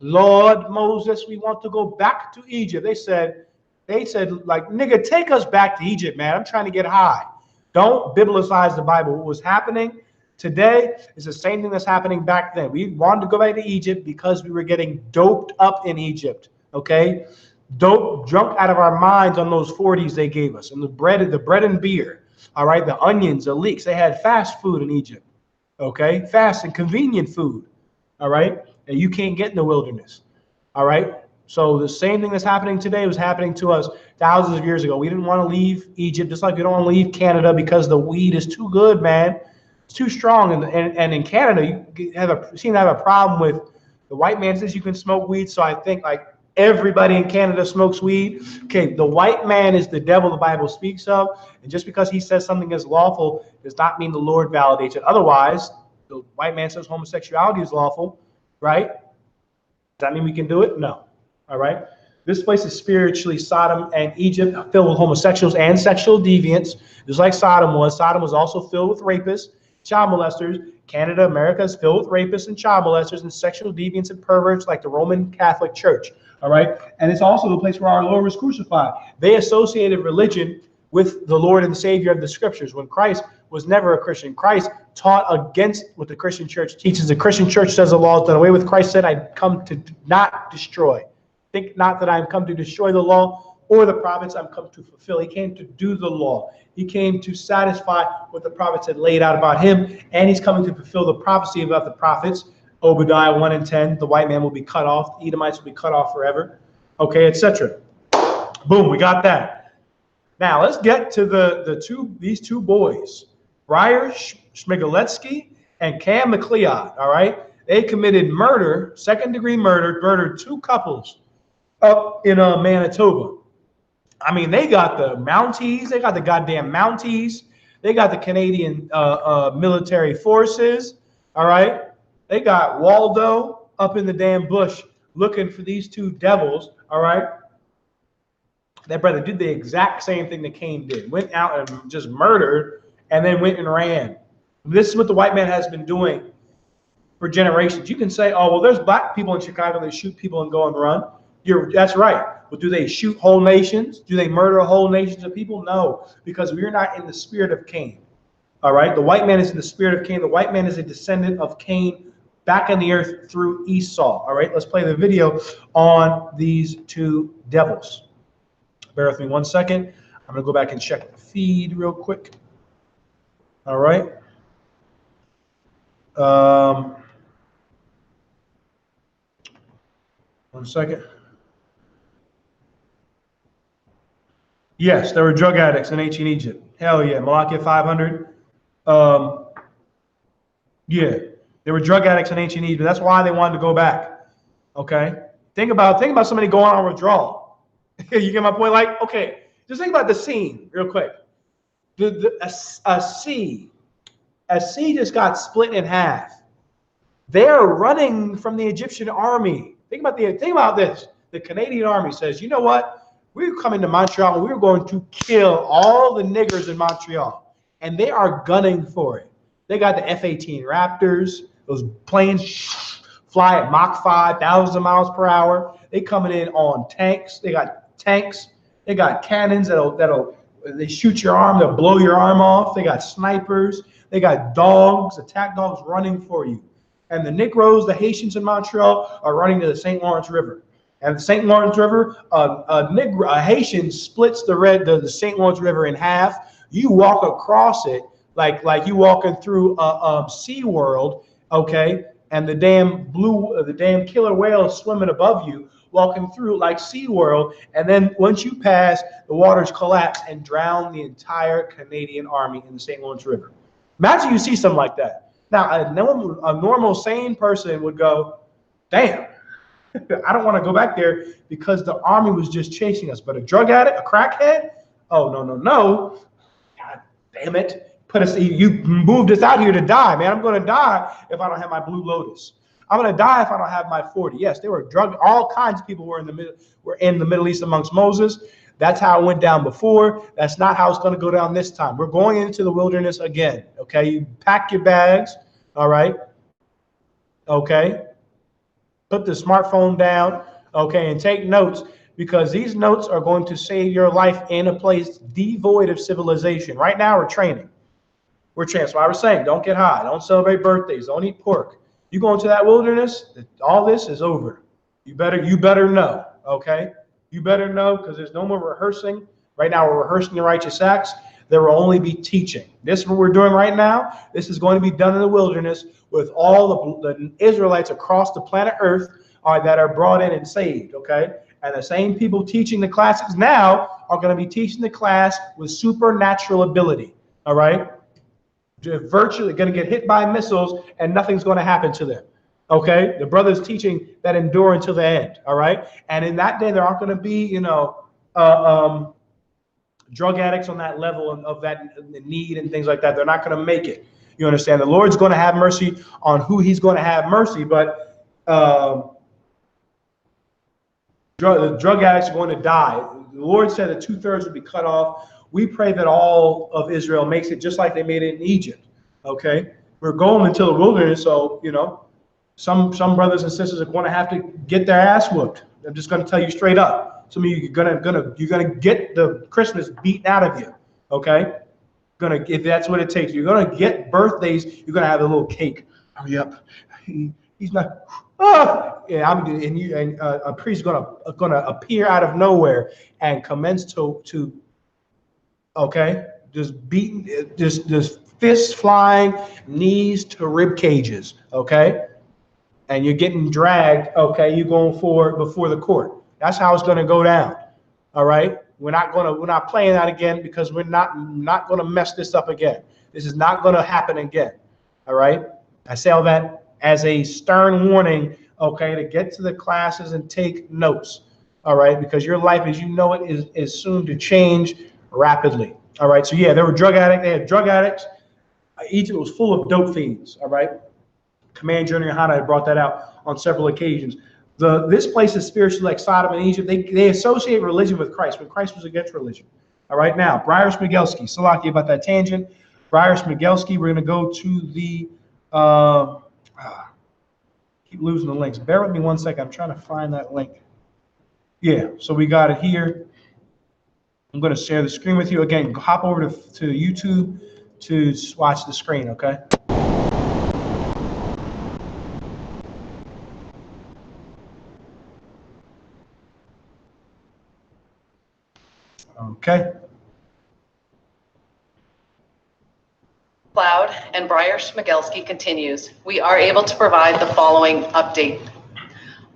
Lord Moses, we want to go back to Egypt. They said like, nigga, take us back to Egypt, man. I'm trying to get high. Don't biblicize the Bible. What was happening today is the same thing that's happening back then. We wanted to go back to Egypt because we were getting doped up in Egypt, okay? Drunk out of our minds on those 40s they gave us, and the bread and beer, all right? The onions, the leeks. They had fast food in Egypt, okay? Fast and convenient food, all right? And you can't get in the wilderness, all right? So the same thing that's happening today was happening to us thousands of years ago. We didn't want to leave Egypt, just like we don't want to leave Canada because the weed is too good, man. It's too strong. And in Canada, you seem to have a problem with the white man says you can smoke weed. So I think like everybody in Canada smokes weed. Okay, the white man is the devil the Bible speaks of. And just because he says something is lawful does not mean the Lord validates it. Otherwise, the white man says homosexuality is lawful, right? Does that mean we can do it? No. All right. This place is spiritually Sodom and Egypt, filled with homosexuals and sexual deviants, just like Sodom was. Sodom was also filled with rapists, child molesters. Canada, America is filled with rapists and child molesters and sexual deviants and perverts like the Roman Catholic Church. All right. And it's also the place where our Lord was crucified. They associated religion with the Lord and Savior of the scriptures when Christ was never a Christian. Christ taught against what the Christian church teaches. The Christian church says the law is done away with. Christ said, I come to not destroy. Think not that I am come to destroy the law or the prophets. I'm come to fulfill. He came to do the law. He came to satisfy what the prophets had laid out about him. And he's coming to fulfill the prophecy about the prophets. Obadiah 1 and 10, the white man will be cut off. The Edomites will be cut off forever. Okay, etc. Boom, we got that. Now let's get to these two boys, Briar Shmiguletsky and Cam McLeod. All right, they committed murder, second-degree murder, murdered two couples up in Manitoba. I mean, they got the Mounties, they got the goddamn Mounties, they got the Canadian military forces. All right, they got Waldo up in the damn bush looking for these two devils. All right. That brother did the exact same thing that Cain did. Went out and just murdered and then went and ran. This is what the white man has been doing for generations. You can say, oh, well, there's black people in Chicago that shoot people and go and run. That's right. But do they shoot whole nations? Do they murder whole nations of people? No, because we're not in the spirit of Cain. All right. The white man is in the spirit of Cain. The white man is a descendant of Cain back on the earth through Esau. All right. Let's play the video on these two devils. Bear with me 1 second. I'm going to go back and check the feed real quick. All right. 1 second. Yes, there were drug addicts in ancient Egypt. Hell yeah. Malachi 500. Yeah, there were drug addicts in ancient Egypt. That's why they wanted to go back. Okay. Think about somebody going on withdrawal. You get my point? Like, okay, just think about the scene real quick. A sea just got split in half. They're running from the Egyptian army. Think about this. The Canadian army says, you know what? We're coming to Montreal and we're going to kill all the niggers in Montreal. And they are gunning for it. They got the F-18 Raptors. Those planes fly at Mach 5, thousands of miles per hour. They coming in on tanks. They got tanks. They got cannons they shoot your arm. They'll blow your arm off. They got snipers. They got dogs, attack dogs running for you. And the Negroes, the Haitians in Montreal are running to the St. Lawrence River. And the St. Lawrence River, a Haitian splits the St. Lawrence River in half. You walk across it like you walking through Sea World, okay? and the damn killer whale is swimming above you, walking through like SeaWorld, and then once you pass, the waters collapse and drown the entire Canadian Army in the St. Lawrence River. Imagine you see something like that. Now, a normal sane person would go, damn, I don't want to go back there because the army was just chasing us. But a drug addict, a crackhead, oh, no. God damn it. You moved us out here to die, man. I'm going to die if I don't have my Blue Lotus. I'm going to die if I don't have my 40. Yes, there were all kinds of people were in the Middle East amongst Moses. That's how it went down before. That's not how it's going to go down this time. We're going into the wilderness again. Okay, you pack your bags. All right. Okay. Put the smartphone down. Okay, and take notes, because these notes are going to save your life in a place devoid of civilization. Right now, we're training. So I was saying, don't get high. Don't celebrate birthdays. Don't eat pork. You go into that wilderness, all this is over. You better know, okay? You better know, because there's no more rehearsing. Right now, we're rehearsing the righteous acts. There will only be teaching. This is what we're doing right now. This is going to be done in the wilderness with all the Israelites across the planet Earth that are brought in and saved, okay? And the same people teaching the classes now are going to be teaching the class with supernatural ability, all right? They're virtually going to get hit by missiles and nothing's going to happen to them. Okay, the brothers teaching that endure until the end. All right, and in that day there aren't going to be, drug addicts on that level of that need and things like that. They're not going to make it. You understand? The Lord's going to have mercy on who He's going to have mercy, but the drug addicts are going to die. The Lord said that 2/3 would be cut off. We pray that all of Israel makes it just like they made it in Egypt. Okay, we're going until the wilderness, so some brothers and sisters are going to have to get their ass whooped. I'm just going to tell you straight up. Some of you are gonna get the Christmas beaten out of you. Okay, if that's what it takes. You're gonna get birthdays. You're gonna have a little cake. Hurry up. He's not. A priest gonna appear out of nowhere and commence to. Okay, just beating, just fists flying, knees to rib cages. Okay, and you're getting dragged. Okay, you're going before the court. That's how it's going to go down. All right, we're not playing that again, because we're not going to mess this up again. This is not going to happen again. All right, I say all that as a stern warning. Okay, to get to the classes and take notes. All right, because your life as you know it is soon to change rapidly. All right, so yeah, there were drug addicts. They had drug addicts. Egypt was full of dope fiends. All right, Command General YAHANNA had brought that out on several occasions. This place is spiritually like Sodom and Egypt. They associate religion with Christ when Christ was against religion. All right, now Briar Smigelski. Salaki about that tangent. Briar Smigelski. We're going to go to the. Keep losing the links. Bear with me 1 second. I'm trying to find that link. Yeah, so we got it here. I'm going to share the screen with you. Again, hop over to YouTube to watch the screen, okay? Okay. Cloud and Briar Smigelski continues. We are able to provide the following update.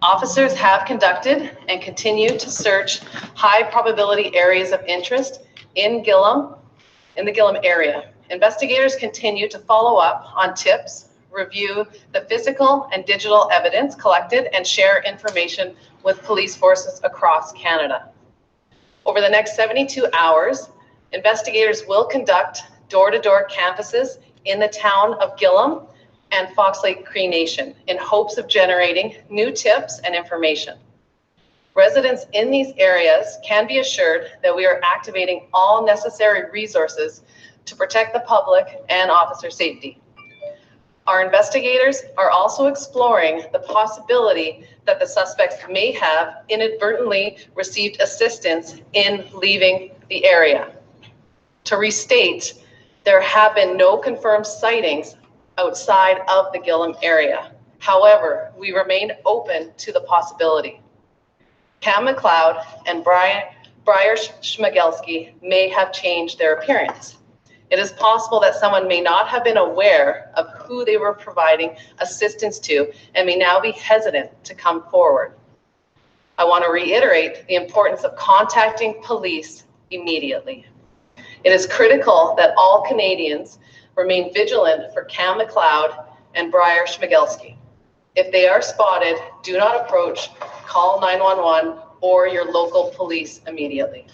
Officers have conducted and continue to search high probability areas of interest in the Gillam area. Investigators continue to follow up on tips, review the physical and digital evidence collected, and share information with police forces across Canada. Over the next 72 hours, investigators will conduct door-to-door canvasses in the town of Gillam and Fox Lake Cree Nation in hopes of generating new tips and information. Residents in these areas can be assured that we are activating all necessary resources to protect the public and officer safety. Our investigators are also exploring the possibility that the suspects may have inadvertently received assistance in leaving the area. To restate, there have been no confirmed sightings outside of the Gillam area. However, we remain open to the possibility. Cam McLeod and Briar Smigelski may have changed their appearance. It is possible that someone may not have been aware of who they were providing assistance to and may now be hesitant to come forward. I want to reiterate the importance of contacting police immediately. It is critical that all Canadians remain vigilant for Cam McLeod and Briar Schmigelski. If they are spotted, do not approach, call 911 or your local police immediately.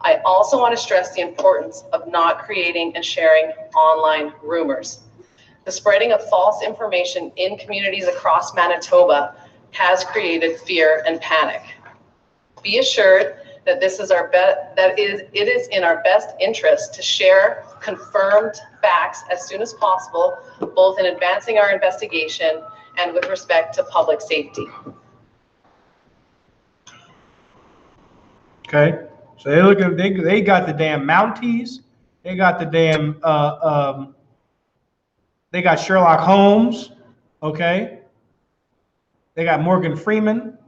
I also want to stress the importance of not creating and sharing online rumors. The spreading of false information in communities across Manitoba has created fear and panic. Be assured that it is in our best interest to share confirmed facts as soon as possible, both in advancing our investigation and with respect to public safety. Okay, so they got the damn Mounties, they got the damn they got Sherlock Holmes, okay, they got Morgan Freeman.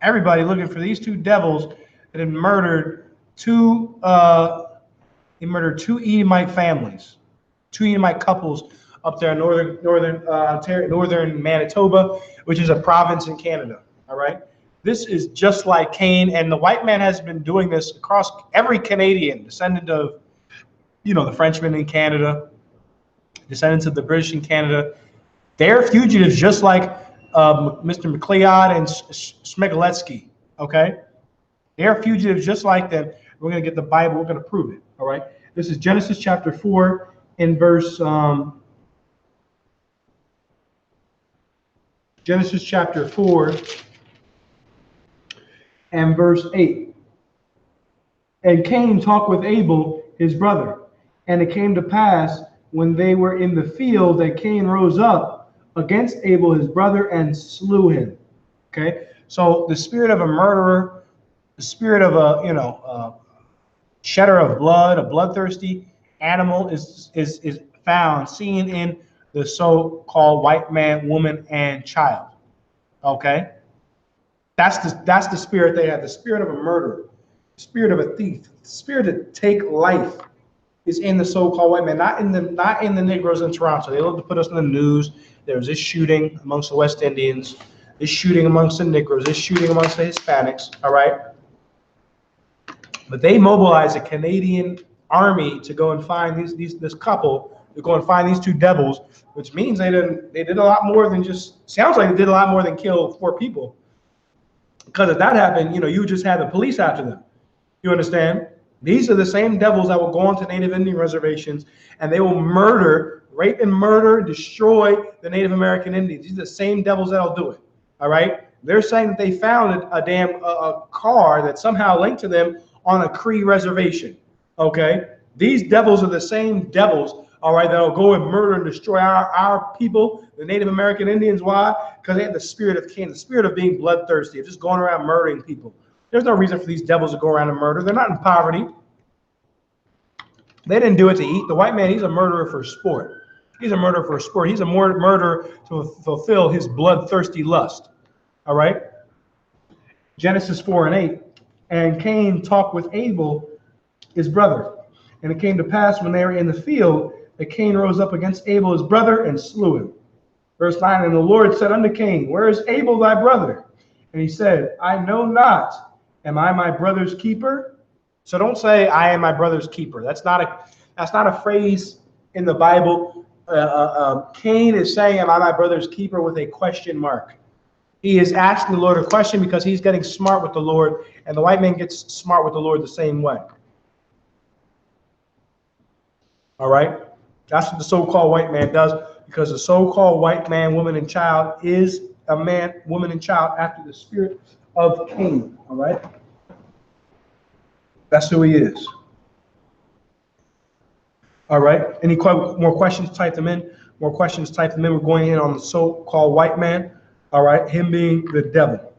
Everybody looking for these two devils that had murdered two Edomite families, two Edomite couples up there in northern Manitoba, which is a province in Canada. All right, this is just like Cain, and the white man has been doing this across every Canadian descendant of, the Frenchmen in Canada, descendants of the British in Canada. They're fugitives just like Mr. McLeod and Schmigeletsky, okay? They're fugitives just like them. We're going to get the Bible. We're going to prove it, all right? This is Genesis chapter 4 in verse, Genesis chapter 4 and verse 8. And Cain talked with Abel, his brother. And it came to pass when they were in the field that Cain rose up against Abel, his brother, and slew him. Okay, so the spirit of a murderer, the spirit of a shedder of blood, a bloodthirsty animal is seen in the so-called white man, woman, and child. Okay, that's the spirit they have. The spirit of a murderer, the spirit of a thief, the spirit to take life is in the so-called white man, not in the Negroes in Toronto. They love to put us in the news. There was this shooting amongst the West Indians, this shooting amongst the Negroes, this shooting amongst the Hispanics, all right? But they mobilized a Canadian army to go and find this couple, to go and find these two devils, which means they did a lot more than sounds like they did a lot more than kill 4 people. Because if that happened, you would just have the police after them. You understand? These are the same devils that will go onto Native Indian reservations and they will rape and murder, destroy the Native American Indians. These are the same devils that'll do it. All right. They're saying that they found a car that somehow linked to them on a Cree reservation. Okay. These devils are the same devils, all right, that'll go and murder and destroy our people, the Native American Indians. Why? Because they have the spirit of Cain, the spirit of being bloodthirsty, of just going around murdering people. There's no reason for these devils to go around and murder. They're not in poverty. They didn't do it to eat. The white man, he's a murderer for sport. He's a murderer for sport. He's a murderer to fulfill his bloodthirsty lust. All right? Genesis 4 and 8. And Cain talked with Abel, his brother. And it came to pass when they were in the field that Cain rose up against Abel, his brother, and slew him. Verse 9, and the Lord said unto Cain, where is Abel thy brother? And he said, I know not. Am I my brother's keeper? So don't say I am my brother's keeper. That's not a phrase in the Bible. Cain is saying, am I my brother's keeper, with a question mark. He is asking the Lord a question because he's getting smart with the Lord, and the white man gets smart with the Lord the same way. All right? That's what the so-called white man does, because the so-called white man, woman, and child is a man, woman, and child after the spirit of Cain. All right? That's who he is. All right. Any more questions? Type them in. More questions? Type them in. We're going in on the so-called white man. All right. Him being the devil.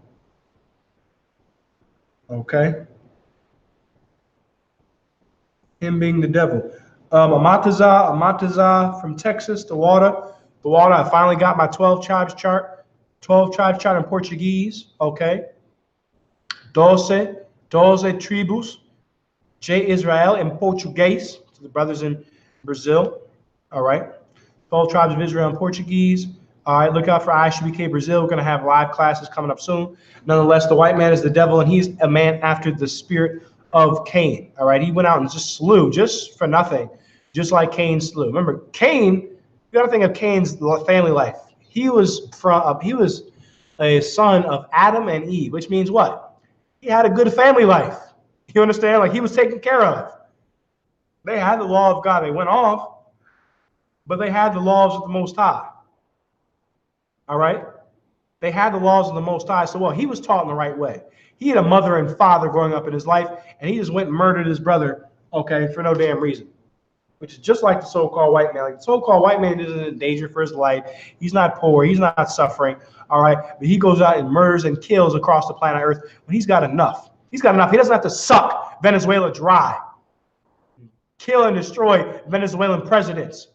Okay. Him being the devil. Amataza from Texas. The water. I finally got my 12 tribes chart. 12 tribes chart in Portuguese. Okay. 12 tribos. J. Israel in Portuguese, to the brothers in Brazil. All right. 12 tribes of Israel in Portuguese. All right, look out for I.S.U.P.K Brazil. We're going to have live classes coming up soon. Nonetheless, the white man is the devil, and he's a man after the spirit of Cain. All right, he went out and just slew, just for nothing, just like Cain slew. Remember, Cain, you got to think of Cain's family life. He was a son of Adam and Eve, which means what? He had a good family life. You understand? Like, he was taken care of. They had the law of God. They went off, but they had the laws of the Most High. All right? They had the laws of the Most High. So, well, he was taught in the right way. He had a mother and father growing up in his life, and he just went and murdered his brother, okay, for no damn reason, which is just like the so-called white man. Like, the so-called white man isn't in danger for his life. He's not poor. He's not suffering, all right? But he goes out and murders and kills across the planet Earth when he's got enough. He's got enough. He doesn't have to suck Venezuela dry, kill and destroy Venezuelan presidents,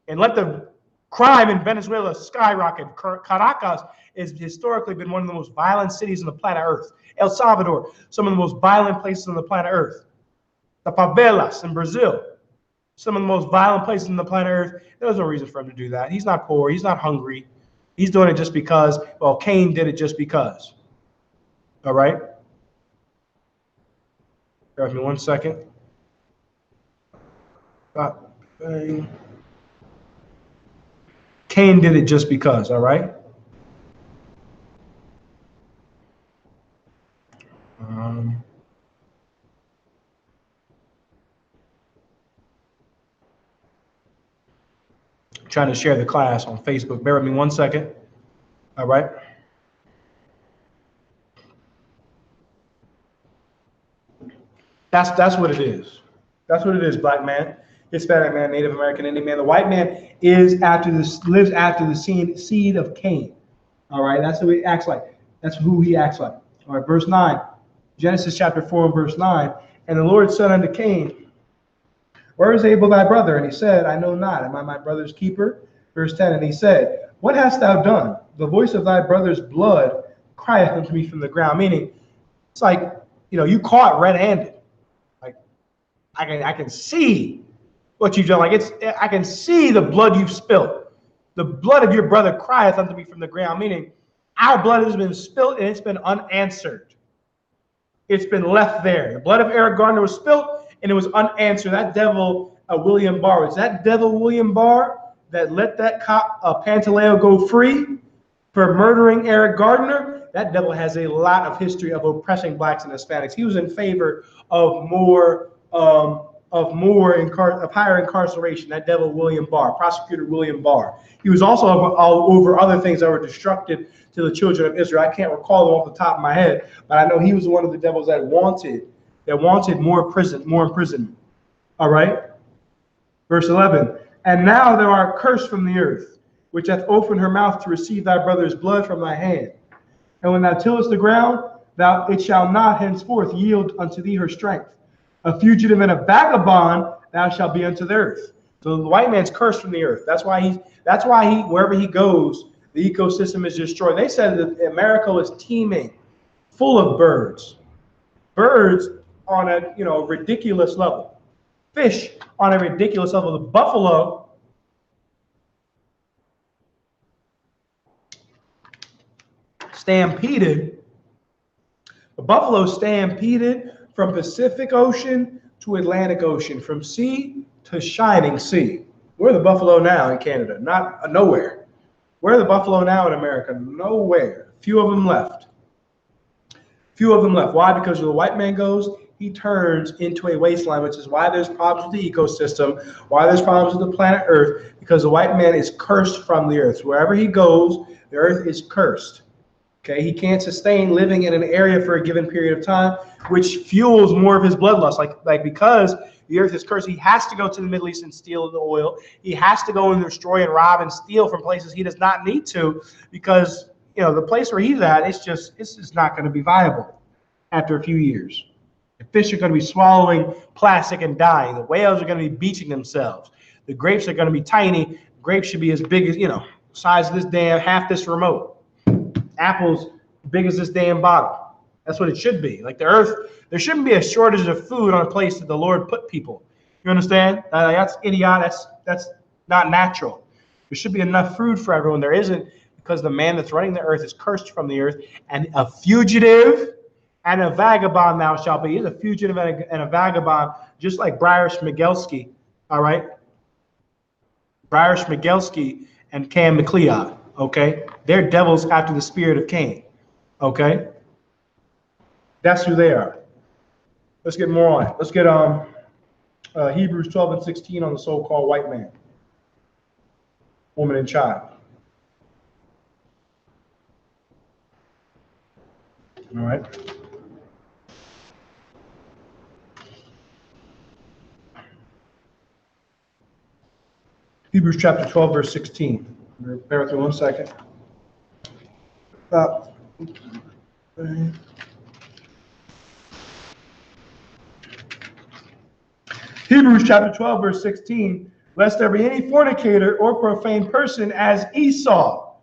and let the crime in Venezuela skyrocket. Caracas has historically been one of the most violent cities on the planet Earth. El Salvador, some of the most violent places on the planet Earth. The favelas in Brazil, some of the most violent places on the planet Earth. There's no reason for him to do that. He's not poor. He's not hungry. He's doing it just because, well, Cain did it just because. All right? Bear with me 1 second. Cain did it just because, all right? Trying to share the class on Facebook. Bear with me 1 second. All right. That's what it is. That's what it is, black man, Hispanic man, Native American, Indian man. The white man lives after the seed of Cain. All right, that's who he acts like. That's who he acts like. All right, verse 9, Genesis chapter 4 and verse 9. And the Lord said unto Cain, where is Abel thy brother? And he said, I know not. Am I my brother's keeper? Verse 10, and he said, what hast thou done? The voice of thy brother's blood crieth unto me from the ground. Meaning, it's like, you caught red-handed. Like, I can see what you've done. Like, I can see the blood you've spilled. The blood of your brother crieth unto me from the ground. Meaning, our blood has been spilled and it's been unanswered. It's been left there. The blood of Eric Gardner was spilled and it was unanswered. That devil, William Barr, was that devil William Barr that let that cop Pantaleo go free for murdering Eric Gardner? That devil has a lot of history of oppressing blacks and Hispanics. He was in favor of higher incarceration. That devil William Barr, Prosecutor William Barr. He was also over other things that were destructive to the children of Israel. I can't recall them off the top of my head, but I know he was one of the devils that wanted more imprisonment. All right. Verse 11. And now thou art cursed from the earth, which hath opened her mouth to receive thy brother's blood from thy hand. And when thou tillest the ground, it shall not henceforth yield unto thee her strength. A fugitive and a vagabond thou shalt be unto the earth. So the white man's cursed from the earth. That's why he wherever he goes, the ecosystem is destroyed. They said that America was teeming, full of birds. Birds on a ridiculous level. Fish on a ridiculous level. The buffalo stampeded. The buffalo stampeded from Pacific Ocean to Atlantic Ocean, from sea to shining sea. Where are the buffalo now in Canada? Nowhere. Where are the buffalo now in America? Nowhere. Few of them left. Few of them left. Why? Because where the white man goes, he turns into a wasteland, which is why there's problems with the ecosystem, why there's problems with the planet Earth, because the white man is cursed from the earth. Wherever he goes, the earth is cursed. Okay, he can't sustain living in an area for a given period of time, which fuels more of his bloodlust. Like because the earth is cursed, he has to go to the Middle East and steal the oil. He has to go and destroy and rob and steal from places he does not need to, because the place where he's at, it's just not going to be viable after a few years. The fish are going to be swallowing plastic and dying. The whales are going to be beaching themselves. The grapes are going to be tiny. Grapes should be as big as, size of this half this remote. Apples big as this damn bottle. That's what it should be. Like the earth, there shouldn't be a shortage of food on a place that the Lord put people. You understand? That's idiotic. not natural. There should be enough food for everyone. There isn't, because the man that's running the earth is cursed from the earth, and a fugitive and a vagabond thou shalt be. He's a fugitive and a vagabond, just like Briar Schmigelski, all right? Briar Schmigelski and Cam McLeod, okay? They're devils after the spirit of Cain, okay? That's who they are. Let's get more on it. Let's get Hebrews 12 and 16 on the so-called white man, woman, and child. All right. Hebrews chapter 12, verse 16. Bear with me 1 second. Hebrews chapter 12, verse 16. Lest there be any fornicator or profane person as Esau,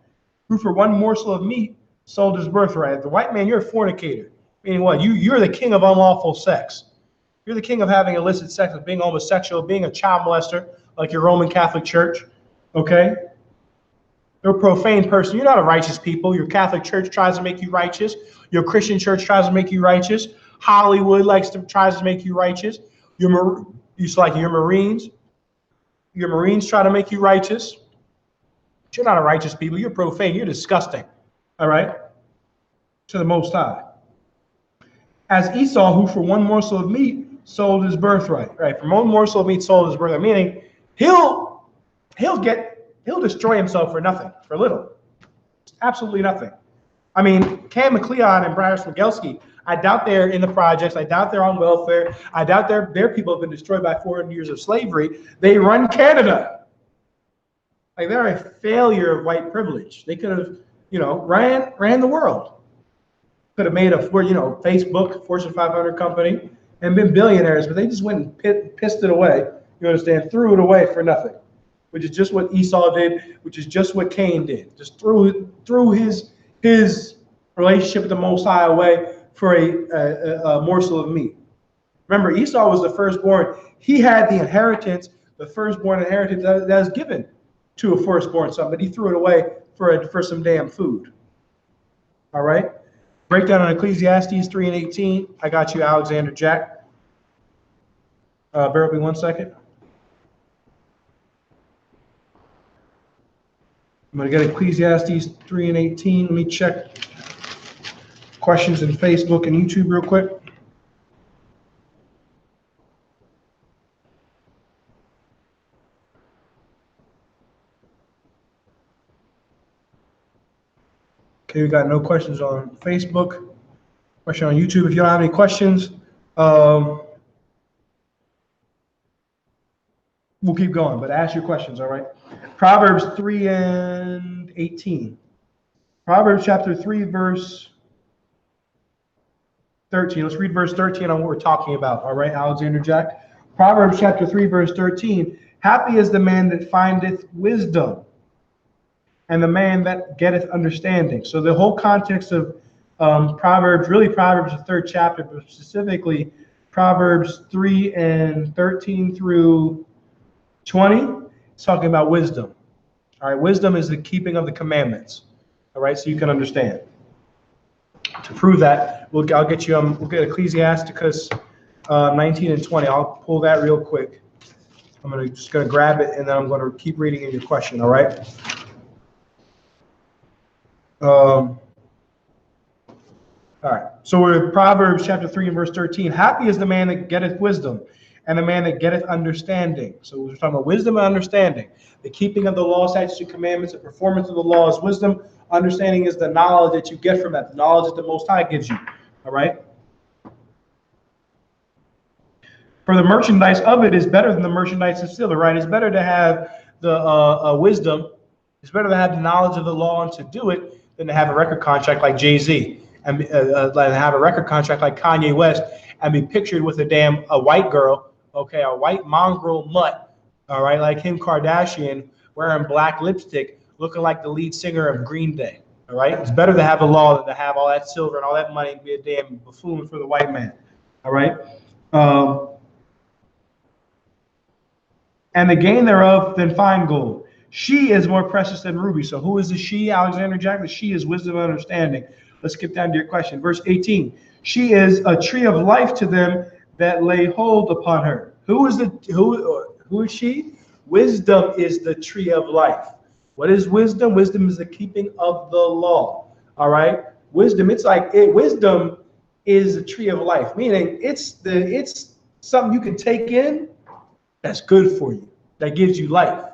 who for one morsel of meat sold his birthright. The white man, you're a fornicator. Meaning what? You're the king of unlawful sex. You're the king of having illicit sex, of being homosexual, being a child molester, like your Roman Catholic Church. Okay? You're a profane person. You're not a righteous people. Your Catholic Church tries to make you righteous. Your Christian church tries to make you righteous. Hollywood tries to make you righteous. Your Marines. Your Marines try to make you righteous. But you're not a righteous people. You're profane. You're disgusting. All right? To the Most High. As Esau, who for one morsel of meat sold his birthright. Right? For one morsel of meat sold his birthright. Meaning he'll destroy himself for nothing, for little. Absolutely nothing. I mean, Cam McLeod and Briar Schmigelski, I doubt they're in the projects. I doubt they're on welfare. I doubt their people have been destroyed by 400 years of slavery. They run Canada. Like, they're a failure of white privilege. They could have, ran the world. Could have made a, Facebook, Fortune 500 company, and been billionaires, but they just went and pissed it away. You understand? Threw it away for nothing, which is just what Esau did, which is just what Cain did. Just threw his relationship with the Most High away for a morsel of meat. Remember, Esau was the firstborn. He had the inheritance, the firstborn inheritance that was given to a firstborn son, but he threw it away for some damn food. All right? Breakdown on Ecclesiastes 3 and 18. I got you, Alexander Jack. Bear with me 1 second. I'm going to get Ecclesiastes 3 and 18. Let me check questions in Facebook and YouTube real quick. Okay, we got no questions on Facebook. Question on YouTube. If you don't have any questions, we'll keep going, but ask your questions, all right? Proverbs 3 and 18. Proverbs chapter 3, verse 13. Let's read verse 13 on what we're talking about, all right, Alexander Jack? Proverbs chapter 3, verse 13. Happy is the man that findeth wisdom, and the man that getteth understanding. So the whole context of Proverbs, really Proverbs the 3rd chapter, but specifically Proverbs 3 and 13 through 20, it's talking about wisdom. All right, wisdom is the keeping of the commandments. All right, so you can understand. To prove that, I'll get you. We'll get Ecclesiasticus 19 and 20. I'll pull that real quick. I'm just gonna grab it, and then I'm gonna keep reading in your question. All right. All right, so we're in Proverbs chapter 3 and verse 13. Happy is the man that getteth wisdom, and the man that getteth understanding. So we're talking about wisdom and understanding. The keeping of the law, statutes, and commandments, the performance of the law is wisdom. Understanding is the knowledge that you get from that, the knowledge that the Most High gives you. All right? For the merchandise of it is better than the merchandise of silver, right? It's better to have the wisdom. It's better to have the knowledge of the law and to do it than to have a record contract like Jay-Z and have a record contract like Kanye West and be pictured with a white girl, okay, a white mongrel mutt, all right, like Kim Kardashian wearing black lipstick, looking like the lead singer of Green Day, all right? It's better to have a law than to have all that silver and all that money and be a damn buffoon for the white man, all right? and the gain thereof than fine gold. She is more precious than ruby. So who is the she, Alexander Jack? The she is wisdom and understanding. Let's skip down to your question. Verse 18. She is a tree of life to them that lay hold upon her. Who is she? Wisdom is the tree of life. What is wisdom? Wisdom is the keeping of the law. All right. Wisdom. Wisdom is the tree of life, meaning it's something you can take in that's good for you, that gives you life.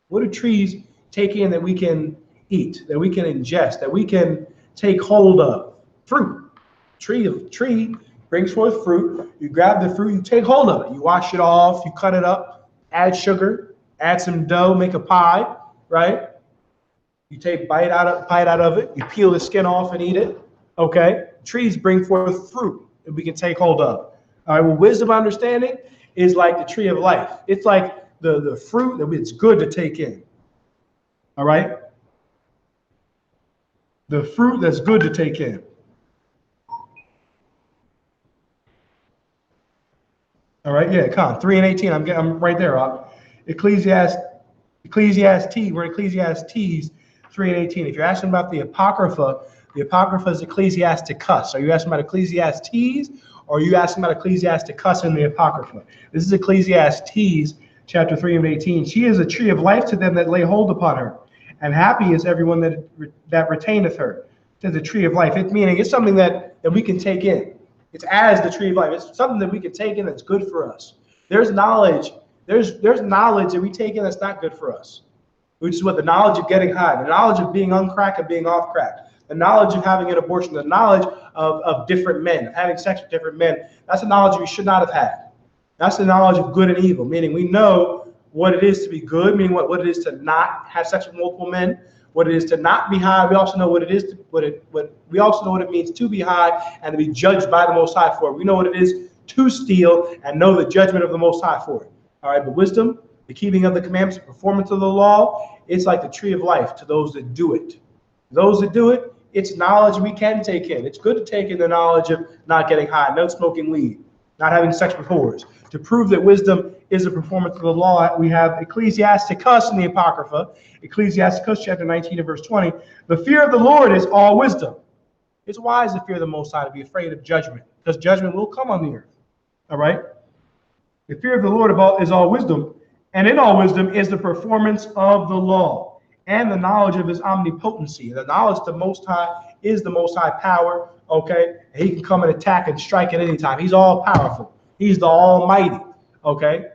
What do trees take in that we can eat, that we can ingest, that we can take hold of? Fruit. Tree brings forth fruit. You grab the fruit, you take hold of it. You wash it off, you cut it up, add sugar, add some dough, make a pie, right? You take bite out of it, you peel the skin off and eat it. Okay? Trees bring forth fruit that we can take hold of. All right, well, wisdom understanding is like the tree of life. It's like the fruit that it's good to take in. All right? The fruit that's good to take in. All right, yeah, come on. 3 and 18. I'm right there. Ecclesiastes. We're in Ecclesiastes 3 and 18. If you're asking about the Apocrypha is Ecclesiasticus. Are you asking about Ecclesiastes, or are you asking about Ecclesiasticus in the Apocrypha? This is Ecclesiastes chapter 3 and 18. She is a tree of life to them that lay hold upon her, and happy is everyone that retaineth her. To the tree of life. Meaning it's something that we can take in. It's as the tree of life. It's something that we can take in that's good for us. There's knowledge. There's knowledge that we take in that's not good for us, which is what the knowledge of getting high, the knowledge of being on crack and being off crack, the knowledge of having an abortion, the knowledge of different men, of having sex with different men. That's the knowledge we should not have had. That's the knowledge of good and evil, meaning we know what it is to be good, meaning what it is to not have sex with multiple men, what it is to not be high. We also know what it is we also know what it means to be high and to be judged by the Most High for it. We know what it is to steal and know the judgment of the Most High for it. All right, but wisdom, the keeping of the commandments, the performance of the law, it's like the tree of life to those that do it. Those that do it, it's knowledge we can take in. It's good to take in the knowledge of not getting high, not smoking weed, not having sex with whores. To prove that wisdom is a performance of the law, we have Ecclesiasticus in the Apocrypha, Ecclesiasticus chapter 19 and verse 20. The fear of the Lord is all wisdom. It's wise to fear the Most High, to be afraid of judgment, because judgment will come on the earth. All right? The fear of the Lord is all wisdom, and in all wisdom is the performance of the law and the knowledge of his omnipotency. The knowledge of the Most High is the Most High power, okay? And he can come and attack and strike at any time. He's all powerful. He's the Almighty, okay?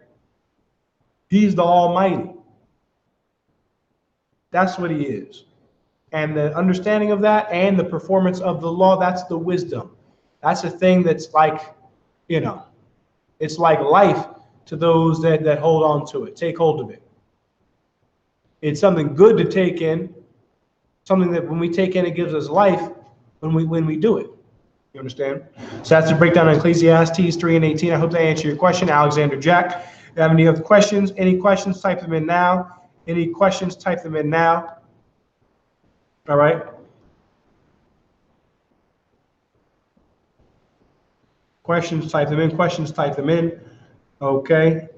He's the Almighty. That's what he is. And the understanding of that and the performance of the law, that's the wisdom. That's a thing that's like, it's like life to those that hold on to it, take hold of it. It's something good to take in, something that when we take in, it gives us life when we do it. You understand? So that's the breakdown of Ecclesiastes 3 and 18. I hope that answered your question, Alexander Jack. If you have any other questions, type them in now. Any questions, type them in now. All right. Questions, type them in. Okay.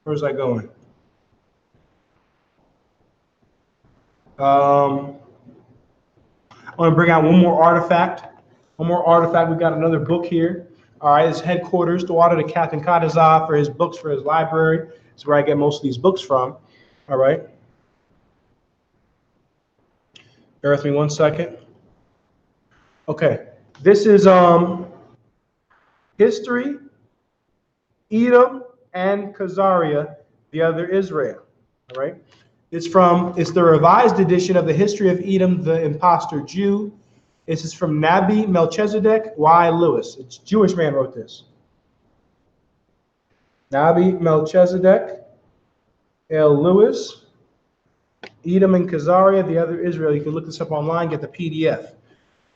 Where's that going? I want to bring out one more artifact. We've got another book here. All right, it's headquarters, the water to Captain Kadazah for his books, for his library. It's where I get most of these books from. All right. Bear with me 1 second. Okay, this is history, Edom and Khazariah, the other Israel. All right. It's the revised edition of the history of Edom, the impostor Jew. This is from Nabi Melchizedek Y. Lewis. It's a Jewish man wrote this. Nabi Melchizedek L. Lewis, Edom and Khazariah, the other Israel. You can look this up online, get the PDF.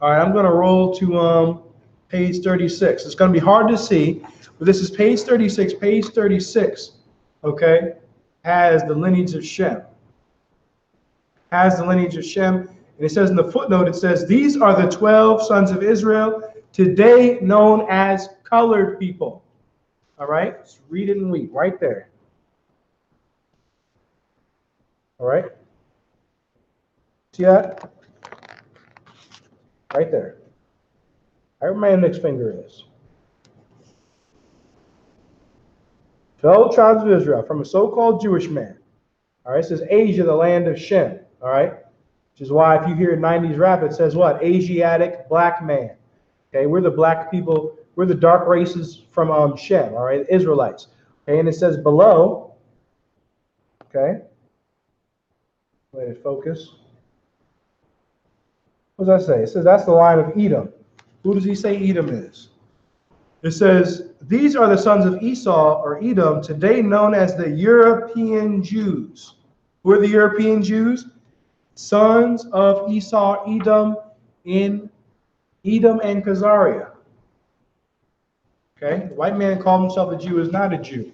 All right, I'm going to roll to page 36. It's going to be hard to see, but this is page 36. Page 36, okay, has the lineage of Shem. And it says in the footnote, it says, these are the 12 sons of Israel, today known as colored people. All right, it's wheat and wheat right there. All right, see that? Right there. Where my index finger is. 12 tribes of Israel from a so-called Jewish man. All right, it says Asia, the land of Shem. All right, which is why if you hear 90s rap, it says what? Asiatic black man. Okay, we're the black people. We're the dark races from Shem. All right, Israelites. Okay, and it says below. Okay, let it focus. What does that say? It says that's the line of Edom. Who does he say Edom is? It says, these are the sons of Esau or Edom, today known as the European Jews. Who are the European Jews? Sons of Esau, Edom, in Edom and Khazaria. Okay, the white man called himself a Jew is not a Jew.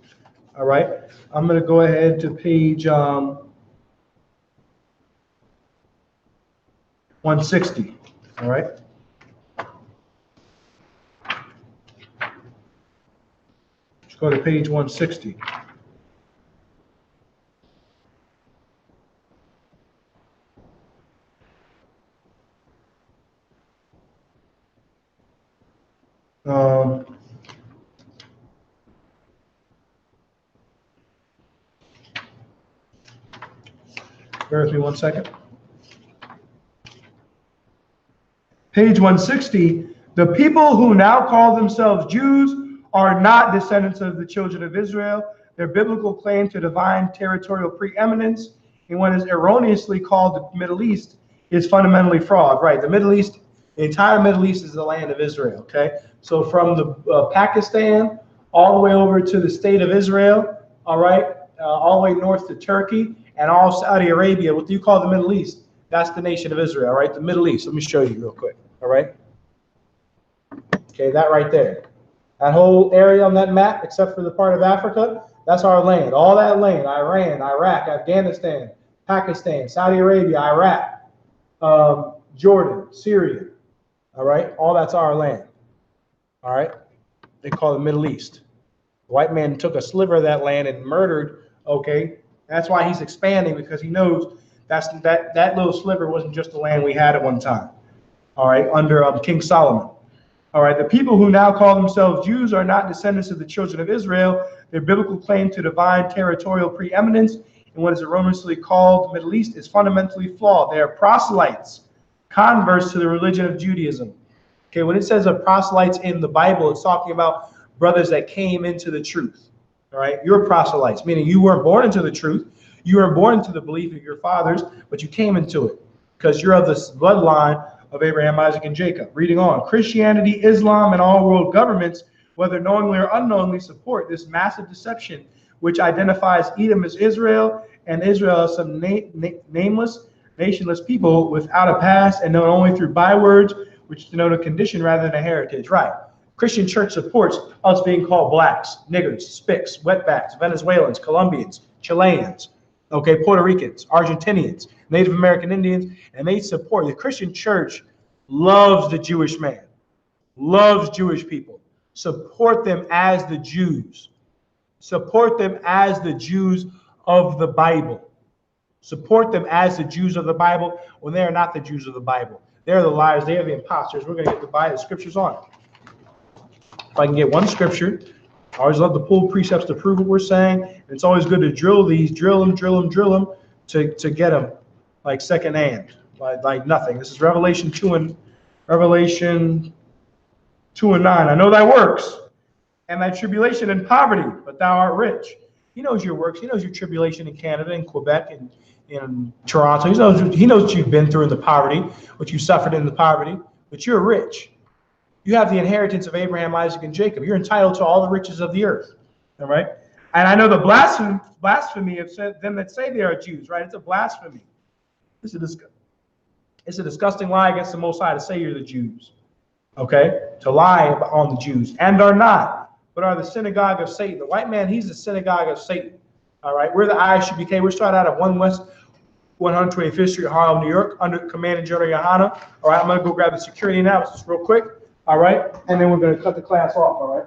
All right, I'm going to go ahead to page 160. All right. Go to page 160. Bear with me 1 second. Page 160, the people who now call themselves Jews are not descendants of the children of Israel. Their biblical claim to divine territorial preeminence in what is erroneously called the Middle East is fundamentally flawed. Right, the Middle East, the entire Middle East is the land of Israel, okay? So from the Pakistan all the way over to the state of Israel, all right, all the way north to Turkey and all Saudi Arabia, what you call the Middle East, that's the nation of Israel, right? The Middle East. Let me show you real quick, all right? Okay, that right there. That whole area on that map, except for the part of Africa, that's our land. All that land, Iran, Iraq, Afghanistan, Pakistan, Saudi Arabia, Iraq, Jordan, Syria, all right? All that's our land, all right? They call it Middle East. The white man took a sliver of that land and murdered, okay? That's why he's expanding, because he knows that little sliver wasn't just the land we had at one time, all right, under King Solomon. All right, the people who now call themselves Jews are not descendants of the children of Israel. Their biblical claim to divine territorial preeminence in what is erroneously called the Middle East is fundamentally flawed. They are proselytes, converts to the religion of Judaism. Okay, when it says of proselytes in the Bible, it's talking about brothers that came into the truth. All right, you're proselytes, meaning you weren't born into the truth. You weren't born into the belief of your fathers, but you came into it because you're of this bloodline of Abraham, Isaac, and Jacob. Reading on, Christianity, Islam, and all world governments, whether knowingly or unknowingly, support this massive deception which identifies Edom as Israel and Israel as some nameless, nationless people without a past and known only through bywords which denote a condition rather than a heritage. Right. Christian church supports us being called blacks, niggers, spics, wetbacks, Venezuelans, Colombians, Chileans, okay, Puerto Ricans, Argentinians, Native American Indians, and they support. The Christian church loves the Jewish man, loves Jewish people. Support them as the Jews. Support them as the Jews of the Bible. Support them as the Jews of the Bible when they are not the Jews of the Bible. They're the liars. They are the imposters. We're going to get the scriptures on it. If I can get one scripture, I always love to pull precepts to prove what we're saying. And it's always good to drill them to get them like secondhand, like nothing. This is Revelation 2 and 9. I know thy works and thy tribulation and poverty, but thou art rich. He knows your works. He knows your tribulation in Canada, in Quebec, and in Toronto. He knows what you've been through in the poverty, what you suffered in the poverty, but you're rich. You have the inheritance of Abraham, Isaac, and Jacob. You're entitled to all the riches of the earth. All right? And I know the blasphemy of them that say they are Jews, right? It's a blasphemy. It's a disgusting lie against the Most High to say you're the Jews. Okay? To lie on the Jews. And are not, but are the synagogue of Satan. The white man, he's the synagogue of Satan. All right? We're the I.S.U.P.K. We're started out at 1 West 125th Street, Harlem, New York, under Commanding General YAHANNA. All right? I'm going to go grab the security analysis real quick. All right? And then we're going to cut the class off. All right?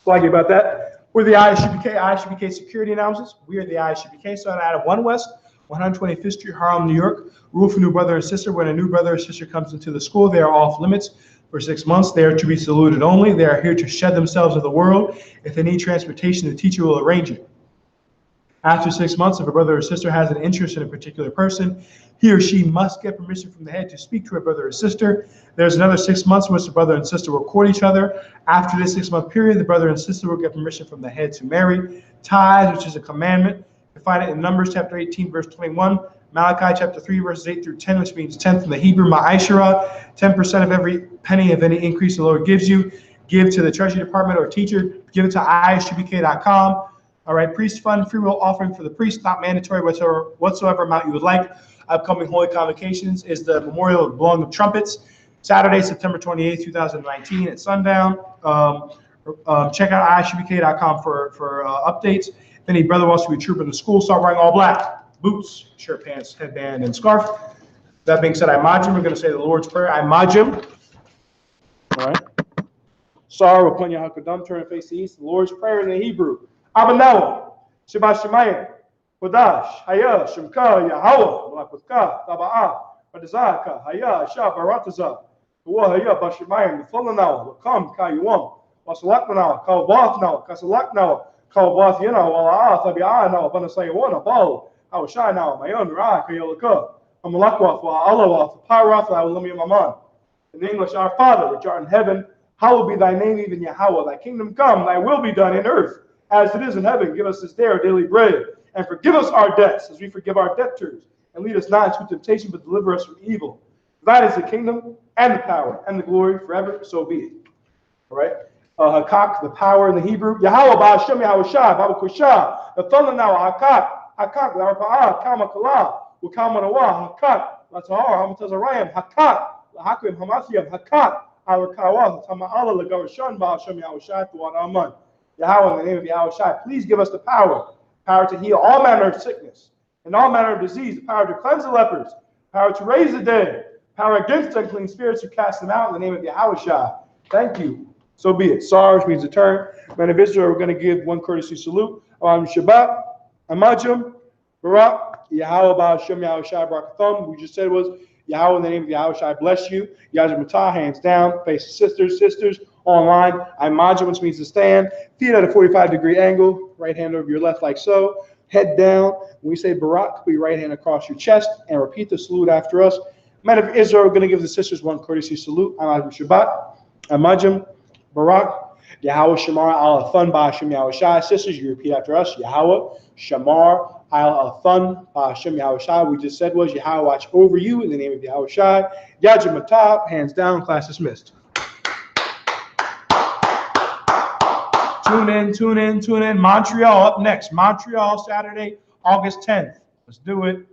Flagging about that. We're the I.S.U.P.K. I.S.U.P.K. security announcements. We are the I.S.U.P.K. starting out of 1 West, 125th Street, Harlem, New York. Rule for new brother and sister. When a new brother or sister comes into the school, they are off limits for 6 months. They are to be saluted only. They are here to shed themselves of the world. If they need transportation, the teacher will arrange it. After 6 months, if a brother or sister has an interest in a particular person, he or she must get permission from the head to speak to a brother or sister. There's another 6 months in which the brother and sister will court each other. After this 6-month period, the brother and sister will get permission from the head to marry. Tithes, which is a commandment. You find it in Numbers chapter 18, verse 21. Malachi chapter 3, verses 8 through 10, which means 10th in the Hebrew, ma'ashara, 10% of every penny of any increase the Lord gives you. Give to the treasury department or teacher. Give it to ISUPK.com. All right, priest fund, free will offering for the priest, not mandatory whatsoever amount you would like. Upcoming holy convocations is the memorial of blowing of trumpets, Saturday, September 28th, 2019 at sundown. Check out ISUPK.com for updates. If any brother wants to be a trooper in the school, start wearing all black. Boots, shirt, pants, headband, and scarf. That being said, Imajim, we're going to say the Lord's Prayer. Imajim. All right. Sar, Wapunya Hakadam, turn and face the east. The Lord's Prayer in the Hebrew. Abanawa, Shabbat Shemayim, Kodash, Haya, Shemka, Yahawah, Malakutka, Taba'a, Badazaka, Haya, Shah, Barataza, Haya, Bashemayim, Fulanawa, Lakam, Kayuam, Wasalaknawa, Kalbathnawa, Kasalaknawa, Kalbathina, Wala'a, Tabi'anawa, Banasayawana, Bal, Hawashanawa, Mayon, Ra, Kayolaka, Amalakwa, Alawa, Parath, Awalami Maman. In English, our Father, which art in heaven, hallowed be thy name, even Yahweh. Thy kingdom come, thy will be done in earth as it is in heaven. Give us this day our daily bread, and forgive us our debts as we forgive our debtors. And lead us not into temptation, but deliver us from evil. That is the kingdom, and the power, and the glory forever, so be it. All right? Hakak, the power in the Hebrew. Yahweh, Ba'ashem, Yahweh Shah, Baba Kusha, the thunder now, Hakak, Hakak, Larpa'ah, Kamakala, Wakamanawa, Hakak, Latahar, Hamatazarayam, Hakak, Lahakim, Hamathiam, Hakak, Arakawa, Tama'ala, Lagarashan, Ba'ashem, Yahweh Shah, Tuan Yahweh, in the name of Yahweh Shai, please give us the power to heal all manner of sickness and all manner of disease, the power to cleanse the lepers, power to raise the dead, power against unclean spirits to cast them out in the name of Yahweh Shai. Thank you. So be it. Sar, which means the turn. Men of Israel, we're going to give one courtesy salute. Shabbat, Amajim, Barak, Yahweh, Ba'ashem, Yahweh Shai, Barakatham. We just said was Yahweh, in the name of Yahweh Shai, bless you. Yahweh Matah, hands down, face sisters. Online, Imajim, which means to stand, feet at a 45-degree angle, right hand over your left like so, head down. When we say Barak, put your right hand across your chest and repeat the salute after us. Men of Israel, we're going to give the sisters one courtesy salute. Imajim Shabbat, Imajim, Barak, Yahweh Shamar al Athun Ba'ashem Yahweh Shai. Sisters, you repeat after us. Yahweh Shamar al Athun Ba'ashem Yahweh Shai. We just said was Yahweh watch over you in the name of Yahweh Shai. Yajim Matah, hands down, class dismissed. Tune in. Montreal up next. Montreal, Saturday, August 10th. Let's do it.